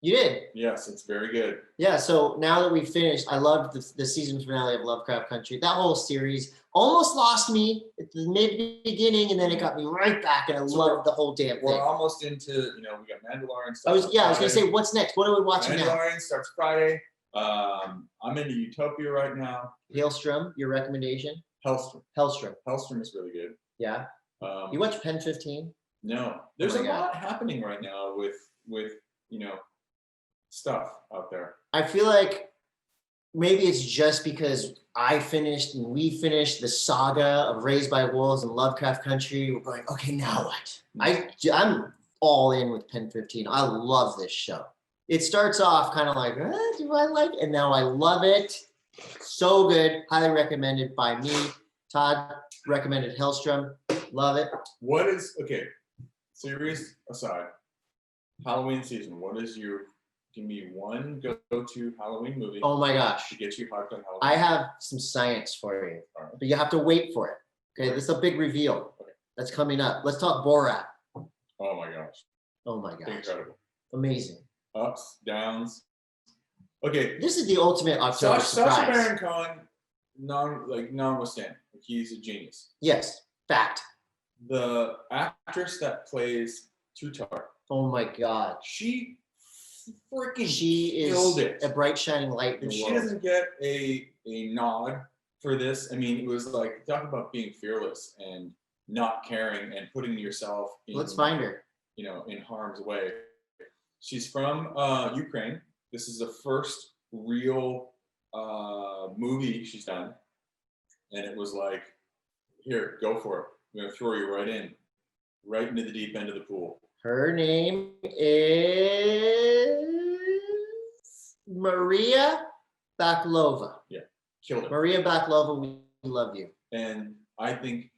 [SPEAKER 3] You did.
[SPEAKER 4] Yes, it's very good.
[SPEAKER 3] Yeah, so now that we've finished, I loved the season finale of Lovecraft Country. That whole series almost lost me at the beginning, and then it got me right back, and I
[SPEAKER 4] So
[SPEAKER 3] loved the whole damn
[SPEAKER 4] We're
[SPEAKER 3] thing.
[SPEAKER 4] almost into, we got Mandalorian.
[SPEAKER 3] I was gonna
[SPEAKER 4] Friday.
[SPEAKER 3] say, what's next? What are we watching now?
[SPEAKER 4] Mandalorian starts Friday. I'm into Utopia right now.
[SPEAKER 3] Hailstrom, your recommendation?
[SPEAKER 4] Hellstrom.
[SPEAKER 3] Hellstrom.
[SPEAKER 4] Is really good.
[SPEAKER 3] Yeah. You watch Pen 15?
[SPEAKER 4] No, there's
[SPEAKER 3] Oh
[SPEAKER 4] a
[SPEAKER 3] my God.
[SPEAKER 4] lot happening right now with stuff out there.
[SPEAKER 3] I feel like maybe it's just because I finished and we finished the saga of Raised by Wolves and Lovecraft Country. We're going, okay, now what? I'm all in with Pen 15. I love this show. It starts off kind of like, do I like it? And now I love it. So good. Highly recommended by me. Todd recommended Hellstrom. Love it.
[SPEAKER 4] What is, okay, series aside, Halloween season, give me one go-to Halloween movie
[SPEAKER 3] Oh my gosh.
[SPEAKER 4] to get you hyped on Halloween.
[SPEAKER 3] I have some science for you,
[SPEAKER 4] All right.
[SPEAKER 3] but you have to wait for it. Okay, this is a big reveal that's coming up. Let's talk Borat.
[SPEAKER 4] Oh my gosh.
[SPEAKER 3] Oh my gosh.
[SPEAKER 4] Incredible.
[SPEAKER 3] Amazing.
[SPEAKER 4] Ups, downs. Okay.
[SPEAKER 3] This is the ultimate October surprise.
[SPEAKER 4] Sacha Baron Cohen, notwithstanding, he's a genius.
[SPEAKER 3] Yes, fact.
[SPEAKER 4] The actress that plays Tutar,
[SPEAKER 3] Oh my God.
[SPEAKER 4] she freaking
[SPEAKER 3] She
[SPEAKER 4] killed
[SPEAKER 3] is
[SPEAKER 4] it.
[SPEAKER 3] a bright shining light in
[SPEAKER 4] If
[SPEAKER 3] the
[SPEAKER 4] she
[SPEAKER 3] world.
[SPEAKER 4] doesn't get a nod for this, I mean, it was like, talk about being fearless and not caring and putting yourself in,
[SPEAKER 3] Let's find her.
[SPEAKER 4] in harm's way. She's from Ukraine. This is the first real movie she's done. And it was like, here, go for it. I'm going to throw you right into the deep end of the pool.
[SPEAKER 3] Her name is Maria Baklova.
[SPEAKER 4] Killed it.
[SPEAKER 3] Maria Baklova, we love you.
[SPEAKER 4] And I think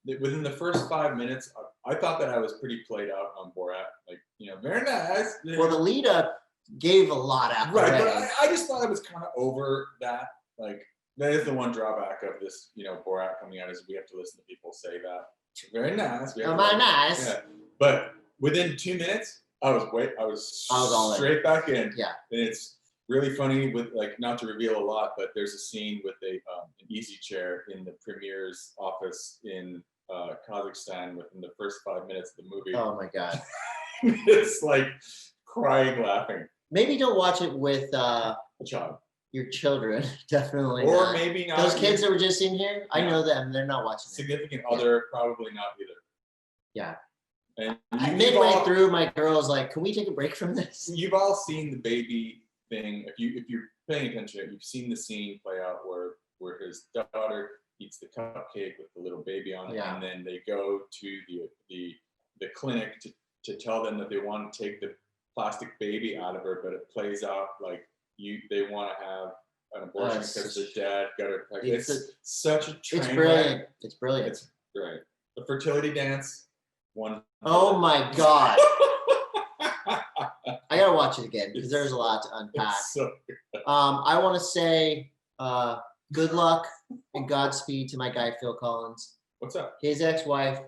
[SPEAKER 4] that within the first 5 minutes, I thought that I was pretty played out on Borat. Like, very nice.
[SPEAKER 3] Well, the lead up gave a lot out.
[SPEAKER 4] Right, but I just thought I was kind of over that. Like, that is the one drawback of this, Borat coming out, is we have to listen to people say that. Very nice.
[SPEAKER 3] Oh, my nice.
[SPEAKER 4] Yeah. But within 2 minutes, I was
[SPEAKER 3] all in.
[SPEAKER 4] straight back in.
[SPEAKER 3] Yeah.
[SPEAKER 4] And it's really funny with, like, not to reveal a lot, but there's a scene with an easy chair in the premier's office in Kazakhstan within the first 5 minutes of the movie.
[SPEAKER 3] Oh my God.
[SPEAKER 4] It's like crying, laughing.
[SPEAKER 3] Maybe don't watch it with
[SPEAKER 4] A child.
[SPEAKER 3] your children. Definitely
[SPEAKER 4] Or
[SPEAKER 3] not.
[SPEAKER 4] maybe not.
[SPEAKER 3] Those kids that were just in here, I
[SPEAKER 4] Yeah.
[SPEAKER 3] know them. They're not watching it.
[SPEAKER 4] Significant other, probably not either.
[SPEAKER 3] Yeah.
[SPEAKER 4] And
[SPEAKER 3] Midway through, my girl's like, "Can we take a break from this?"
[SPEAKER 4] You've all seen the baby thing. If you're paying attention, you've seen the scene play out where his daughter eats the cupcake with the little baby on it,
[SPEAKER 3] Yeah.
[SPEAKER 4] and then they go to the clinic to tell them that they want to take the plastic baby out of her, but it plays out like they want to have an abortion because the dad got her pregnant. It's such a train
[SPEAKER 3] It's
[SPEAKER 4] wreck.
[SPEAKER 3] brilliant. It's brilliant.
[SPEAKER 4] It's great. The fertility dance.
[SPEAKER 3] Oh my God. I gotta watch it again because there's a lot to unpack.
[SPEAKER 4] It's so
[SPEAKER 3] I want to say good luck and Godspeed to my guy Phil Collins.
[SPEAKER 4] What's up?
[SPEAKER 3] His ex-wife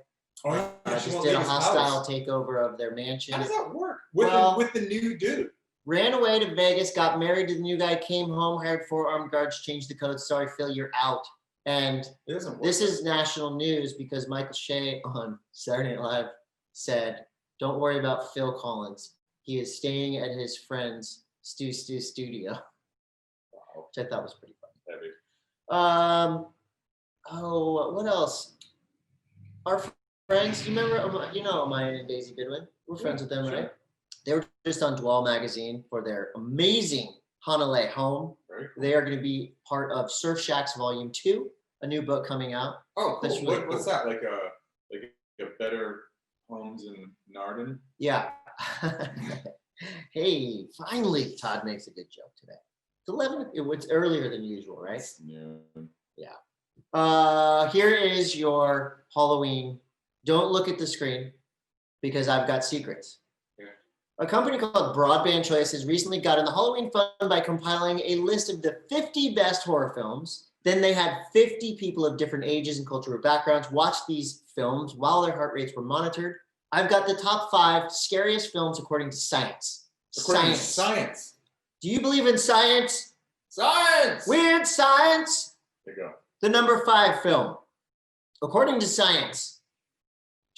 [SPEAKER 4] Oh, yeah, she
[SPEAKER 3] just
[SPEAKER 4] won't
[SPEAKER 3] did a
[SPEAKER 4] leave his
[SPEAKER 3] hostile
[SPEAKER 4] house.
[SPEAKER 3] takeover of their mansion.
[SPEAKER 4] How does that work
[SPEAKER 3] Well-
[SPEAKER 4] with the new dude?
[SPEAKER 3] Ran away to Vegas, got married to the new guy, came home, hired 4 armed guards, changed the code. Sorry, Phil, you're out. And
[SPEAKER 4] It doesn't work.
[SPEAKER 3] this is national news because Michael Shea on Saturday Night Live said, "Don't worry about Phil Collins. He is staying at his friend's Stu studio,"
[SPEAKER 4] Wow,
[SPEAKER 3] which I thought was pretty funny.
[SPEAKER 4] heavy.
[SPEAKER 3] Oh, what else? Our friends, you remember, Maya and Daisy Goodwin? We're friends with them,
[SPEAKER 4] Sure.
[SPEAKER 3] right? They were just on Dwell magazine for their amazing Hanalei home.
[SPEAKER 4] Very cool.
[SPEAKER 3] They are going to be part of Surf Shacks Volume 2, a new book coming out.
[SPEAKER 4] Oh,
[SPEAKER 3] That's
[SPEAKER 4] cool.
[SPEAKER 3] really
[SPEAKER 4] What's
[SPEAKER 3] cool.
[SPEAKER 4] that? Like a better homes in Narden?
[SPEAKER 3] Yeah. Hey, finally, Todd makes a good joke today. It's 11. It's earlier than usual, right?
[SPEAKER 4] It's noon.
[SPEAKER 3] Here is your Halloween. Don't look at the screen because I've got secrets.
[SPEAKER 4] Yeah.
[SPEAKER 3] A company called Broadband Choice has recently gotten the Halloween fun by compiling a list of the 50 best horror films. Then they had 50 people of different ages and cultural backgrounds watch these films while their heart rates were monitored. I've got the top 5 scariest films according to science.
[SPEAKER 4] According to science.
[SPEAKER 3] Do you believe in science?
[SPEAKER 4] Science!
[SPEAKER 3] Weird science.
[SPEAKER 4] There you go.
[SPEAKER 3] The number 5 film, according to science,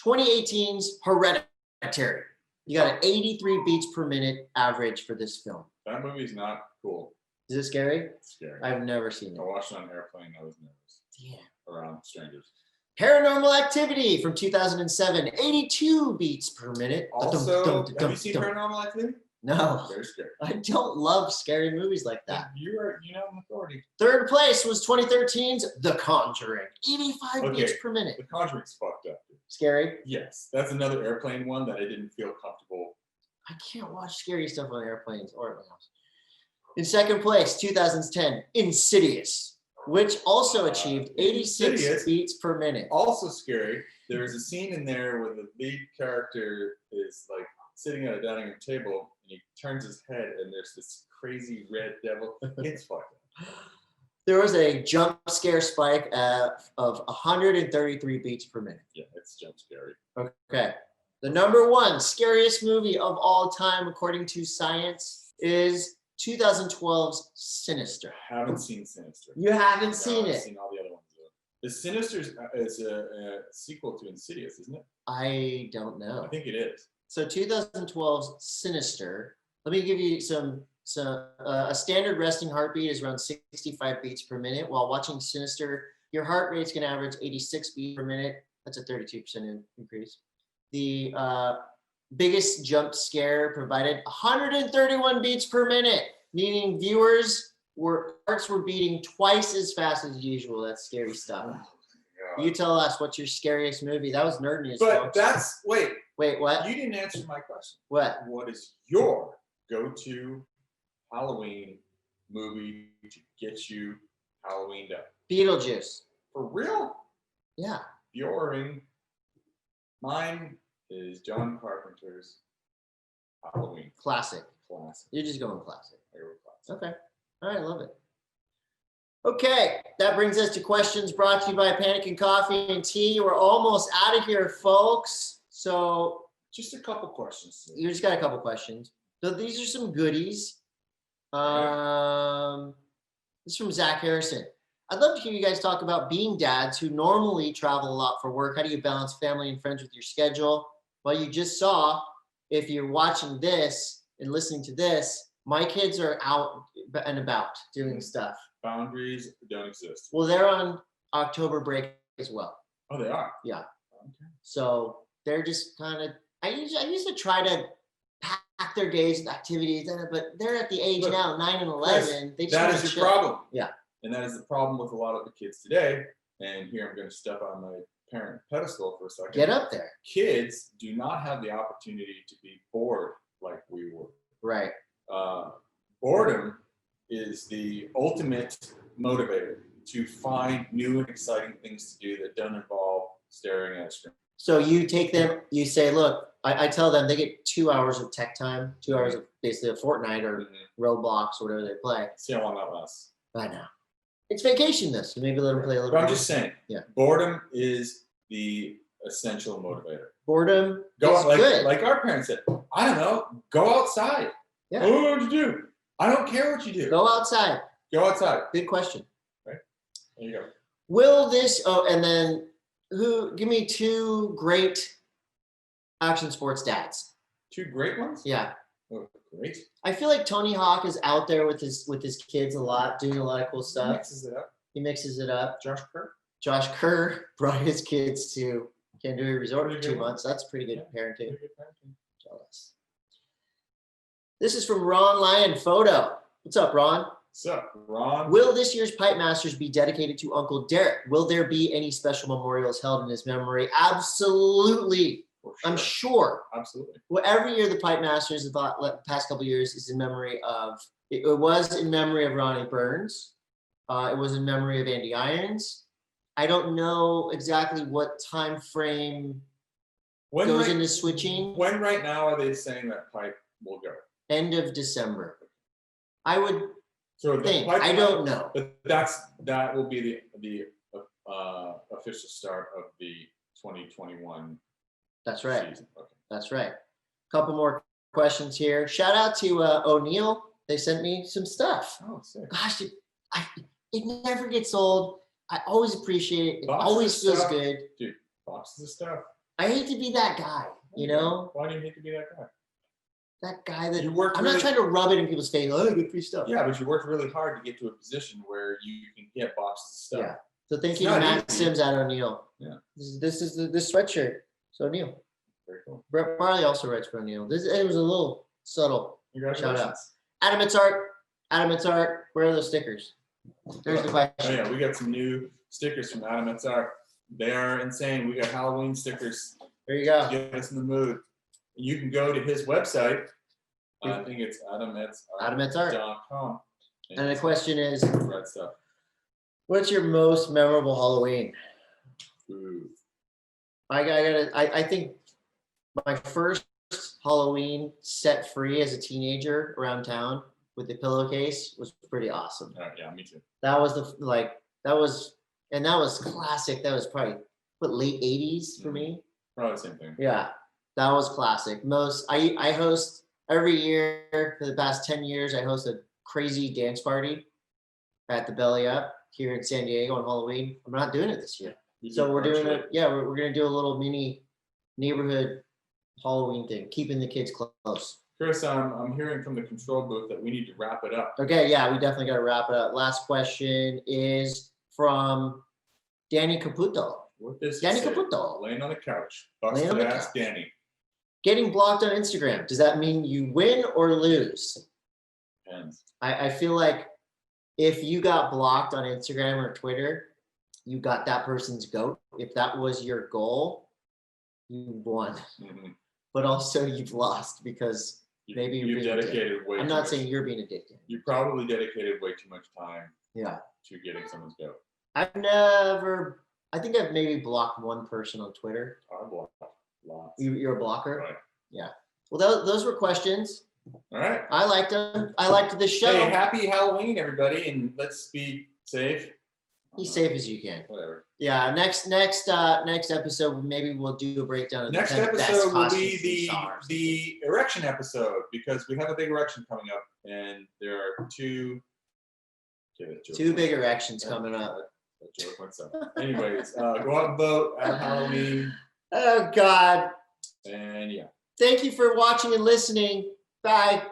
[SPEAKER 3] 2018's Hereditary. You got an 83 beats per minute average for this film.
[SPEAKER 4] That movie's not cool.
[SPEAKER 3] Is it scary?
[SPEAKER 4] It's scary.
[SPEAKER 3] I've never seen
[SPEAKER 4] I
[SPEAKER 3] it.
[SPEAKER 4] watched it on an airplane. I was nervous
[SPEAKER 3] Yeah.
[SPEAKER 4] around strangers.
[SPEAKER 3] Paranormal Activity from 2007, 82 beats per minute.
[SPEAKER 4] Also, have you seen Paranormal Activity?
[SPEAKER 3] No,
[SPEAKER 4] Very scary.
[SPEAKER 3] I don't love scary movies like that.
[SPEAKER 4] You are, an authority.
[SPEAKER 3] Third place was 2013's The Conjuring, 85 beats per minute.
[SPEAKER 4] The Conjuring's fucked up. Dude.
[SPEAKER 3] Scary?
[SPEAKER 4] Yes, that's another airplane one that I didn't feel comfortable.
[SPEAKER 3] I can't watch scary stuff on airplanes or at my house. In second place, 2010, Insidious, which also achieved 86
[SPEAKER 4] Insidious.
[SPEAKER 3] beats per minute.
[SPEAKER 4] Also scary. There is a scene in there where the lead character is like sitting at a dining room table and he turns his head and there's this crazy red devil. It's fucked up.
[SPEAKER 3] There was a jump scare spike of 133 beats per minute.
[SPEAKER 4] Yeah, it's jump scary.
[SPEAKER 3] Okay. The number 1 scariest movie of all time, according to science, is 2012's Sinister.
[SPEAKER 4] I haven't seen Sinister.
[SPEAKER 3] You haven't
[SPEAKER 4] No,
[SPEAKER 3] seen
[SPEAKER 4] I've
[SPEAKER 3] it.
[SPEAKER 4] seen all the other ones. The Sinister is a sequel to Insidious, isn't it?
[SPEAKER 3] I don't know.
[SPEAKER 4] I think it is.
[SPEAKER 3] So 2012's Sinister. Let me give you a standard resting heartbeat is around 65 beats per minute. While watching Sinister, your heart rate's gonna average 86 beats per minute. That's a 32% increase. The biggest jump scare provided 131 beats per minute, meaning viewers' hearts were beating twice as fast as usual. That's scary stuff.
[SPEAKER 4] God.
[SPEAKER 3] You tell us what's your scariest movie. That was nerd news.
[SPEAKER 4] But
[SPEAKER 3] folks.
[SPEAKER 4] wait,
[SPEAKER 3] Wait, what?
[SPEAKER 4] you didn't answer my question.
[SPEAKER 3] What?
[SPEAKER 4] What is your go-to Halloween movie to get you Halloweened up?
[SPEAKER 3] Beetlejuice.
[SPEAKER 4] For real?
[SPEAKER 3] Yeah.
[SPEAKER 4] Boring. Mine is John Carpenter's Halloween
[SPEAKER 3] Classic.
[SPEAKER 4] classic.
[SPEAKER 3] You're just going classic.
[SPEAKER 4] I go with classic.
[SPEAKER 3] Okay. All right, I love it. Okay, that brings us to questions brought to you by Panic and Coffee and Tea. We're almost out of here, folks. So
[SPEAKER 4] Just a couple questions.
[SPEAKER 3] you just got a couple questions. So these are some goodies. This is from Zach Harrison. I'd love to hear you guys talk about being dads who normally travel a lot for work. How do you balance family and friends with your schedule? Well, you just saw, if you're watching this and listening to this, my kids are out and about doing stuff.
[SPEAKER 4] Boundaries don't exist.
[SPEAKER 3] Well, they're on October break as well.
[SPEAKER 4] Oh, they are?
[SPEAKER 3] Yeah.
[SPEAKER 4] Okay.
[SPEAKER 3] So they're just kind of, I used to try to pack their days with activities, but they're at the age
[SPEAKER 4] Look,
[SPEAKER 3] now, 9 and
[SPEAKER 4] Chris,
[SPEAKER 3] 11. They just
[SPEAKER 4] that
[SPEAKER 3] wanna
[SPEAKER 4] is your
[SPEAKER 3] chill.
[SPEAKER 4] problem.
[SPEAKER 3] Yeah.
[SPEAKER 4] And that is the problem with a lot of the kids today. And here I'm going to step on my parent pedestal for a second.
[SPEAKER 3] Get up there.
[SPEAKER 4] Kids do not have the opportunity to be bored like we were.
[SPEAKER 3] Right.
[SPEAKER 4] Boredom is the ultimate motivator to find new and exciting things to do that don't involve staring at a screen.
[SPEAKER 3] So you take them, you say, look, I tell them they get 2 hours of tech time, 2 hours of basically a Fortnite or Roblox or whatever they play.
[SPEAKER 4] See how long that lasts.
[SPEAKER 3] I know. It's vacation though, so maybe let them play a little
[SPEAKER 4] But I'm
[SPEAKER 3] more.
[SPEAKER 4] just saying,
[SPEAKER 3] Yeah.
[SPEAKER 4] boredom is the essential motivator.
[SPEAKER 3] Boredom
[SPEAKER 4] Go
[SPEAKER 3] is
[SPEAKER 4] like,
[SPEAKER 3] good.
[SPEAKER 4] like our parents said, I don't know, go outside.
[SPEAKER 3] Yeah.
[SPEAKER 4] Oh, what would you do? I don't care what you do.
[SPEAKER 3] Go outside.
[SPEAKER 4] Go outside.
[SPEAKER 3] Good question.
[SPEAKER 4] There you go.
[SPEAKER 3] Will this, and then give me 2 great action sports dads.
[SPEAKER 4] 2 great ones?
[SPEAKER 3] Yeah.
[SPEAKER 4] Oh, great.
[SPEAKER 3] I feel like Tony Hawk is out there with his kids a lot, doing a lot of cool stuff.
[SPEAKER 4] Mixes it up.
[SPEAKER 3] He mixes it up.
[SPEAKER 4] Josh Kerr.
[SPEAKER 3] Josh Kerr brought his kids to Candouille Resort for
[SPEAKER 4] Pretty
[SPEAKER 3] 2
[SPEAKER 4] good one.
[SPEAKER 3] months. That's pretty good parenting.
[SPEAKER 4] Pretty good parenting.
[SPEAKER 3] Jealous. This is from Ron Lyon Photo. What's up, Ron?
[SPEAKER 4] So, Ron.
[SPEAKER 3] Will this year's Pipe Masters be dedicated to Uncle Derek? Will there be any special memorials held in his memory? Absolutely.
[SPEAKER 4] For
[SPEAKER 3] I'm
[SPEAKER 4] sure.
[SPEAKER 3] sure.
[SPEAKER 4] Absolutely.
[SPEAKER 3] Well, every year the Pipe Masters, the past couple of years, is in memory of. It was in memory of Ronnie Burns. It was in memory of Andy Irons. I don't know exactly what time frame
[SPEAKER 4] When
[SPEAKER 3] goes
[SPEAKER 4] right,
[SPEAKER 3] into switching.
[SPEAKER 4] when right now are they saying that pipe will go?
[SPEAKER 3] End of December. I would
[SPEAKER 4] So the
[SPEAKER 3] think.
[SPEAKER 4] pipe
[SPEAKER 3] I
[SPEAKER 4] will-
[SPEAKER 3] don't know.
[SPEAKER 4] But that will be the official start of the 2021
[SPEAKER 3] That's right.
[SPEAKER 4] season. Okay.
[SPEAKER 3] That's right. Couple more questions here. Shout out to O'Neill. They sent me some stuff.
[SPEAKER 4] Oh, sick.
[SPEAKER 3] Gosh, it never gets old. I always appreciate it. It
[SPEAKER 4] Boxes
[SPEAKER 3] always
[SPEAKER 4] of
[SPEAKER 3] feels
[SPEAKER 4] stuff.
[SPEAKER 3] good.
[SPEAKER 4] Dude, boxes of stuff.
[SPEAKER 3] I hate to be that guy, you know,
[SPEAKER 4] Why do you hate to be that guy?
[SPEAKER 3] that guy that
[SPEAKER 4] You worked
[SPEAKER 3] I'm
[SPEAKER 4] really,
[SPEAKER 3] not trying to rub it in people's face. Oh, good free stuff.
[SPEAKER 4] yeah, but you worked really hard to get to a position where you can get boxes of stuff.
[SPEAKER 3] Yeah. So thank
[SPEAKER 4] It's
[SPEAKER 3] you to
[SPEAKER 4] not
[SPEAKER 3] Matt
[SPEAKER 4] easy.
[SPEAKER 3] Sims at O'Neill.
[SPEAKER 4] Yeah.
[SPEAKER 3] This is this sweatshirt. So O'Neill.
[SPEAKER 4] Very cool.
[SPEAKER 3] Brett Farley also writes for O'Neill. It was a little subtle.
[SPEAKER 4] Congratulations.
[SPEAKER 3] Adam It's Art. Where are those stickers? There's the
[SPEAKER 4] Oh
[SPEAKER 3] question.
[SPEAKER 4] yeah, we got some new stickers from Adam M.A.S.S. They are insane. We got Halloween stickers
[SPEAKER 3] There you
[SPEAKER 4] to
[SPEAKER 3] go.
[SPEAKER 4] get us in the mood. You can go to his website. I think it's adametsart.com.
[SPEAKER 3] And the question is,
[SPEAKER 4] Red stuff.
[SPEAKER 3] what's your most memorable Halloween?
[SPEAKER 4] Ooh.
[SPEAKER 3] I think my first Halloween set free as a teenager around town with the pillowcase was pretty awesome.
[SPEAKER 4] Yeah, me too.
[SPEAKER 3] That was that was classic. That was probably late 80s for me.
[SPEAKER 4] Probably the same thing.
[SPEAKER 3] Yeah, that was classic. I host every year for the past 10 years. I host a crazy dance party at the Belly Up here in San Diego on Halloween. I'm not doing it this year.
[SPEAKER 4] You
[SPEAKER 3] So
[SPEAKER 4] did
[SPEAKER 3] we're doing
[SPEAKER 4] virtually.
[SPEAKER 3] it. Yeah, we're gonna do a little mini neighborhood Halloween thing, keeping the kids close.
[SPEAKER 4] Chris, I'm hearing from the control booth that we need to wrap it up.
[SPEAKER 3] Okay, yeah, we definitely got to wrap it up. Last question is from Danny Caputo.
[SPEAKER 4] What does
[SPEAKER 3] Danny
[SPEAKER 4] it say?
[SPEAKER 3] Caputo.
[SPEAKER 4] Laying on the couch.
[SPEAKER 3] Laying on
[SPEAKER 4] Busted
[SPEAKER 3] the
[SPEAKER 4] ass
[SPEAKER 3] couch.
[SPEAKER 4] Danny.
[SPEAKER 3] Getting blocked on Instagram. Does that mean you win or lose?
[SPEAKER 4] Depends.
[SPEAKER 3] I feel like if you got blocked on Instagram or Twitter, you got that person's goat. If that was your goal, you won.
[SPEAKER 4] Mhm.
[SPEAKER 3] But also you've lost because maybe you're
[SPEAKER 4] you
[SPEAKER 3] being a dick.
[SPEAKER 4] dedicated way
[SPEAKER 3] I'm
[SPEAKER 4] too
[SPEAKER 3] not
[SPEAKER 4] much.
[SPEAKER 3] saying you're being a dick.
[SPEAKER 4] You probably dedicated way too much time
[SPEAKER 3] Yeah.
[SPEAKER 4] to getting someone's go.
[SPEAKER 3] I think I've maybe blocked one person on Twitter.
[SPEAKER 4] I blocked lots.
[SPEAKER 3] You're a blocker?
[SPEAKER 4] Right.
[SPEAKER 3] Yeah. Well, those were questions.
[SPEAKER 4] All right.
[SPEAKER 3] I liked them. I liked the show.
[SPEAKER 4] Hey, happy Halloween, everybody, and let's be safe.
[SPEAKER 3] Be safe as you can.
[SPEAKER 4] Whatever.
[SPEAKER 3] Yeah. Next episode, maybe we'll do a breakdown of
[SPEAKER 4] Next
[SPEAKER 3] the 10 best
[SPEAKER 4] episode will
[SPEAKER 3] costumes
[SPEAKER 4] be
[SPEAKER 3] we saw or something.
[SPEAKER 4] the erection episode because we have a big erection coming up, and there are two. Okay, that joke
[SPEAKER 3] Two
[SPEAKER 4] went-
[SPEAKER 3] big erections
[SPEAKER 4] that-
[SPEAKER 3] coming up.
[SPEAKER 4] That joke went so. Anyways, go out and vote at Halloween,
[SPEAKER 3] Oh God.
[SPEAKER 4] and yeah.
[SPEAKER 3] Thank you for watching and listening. Bye.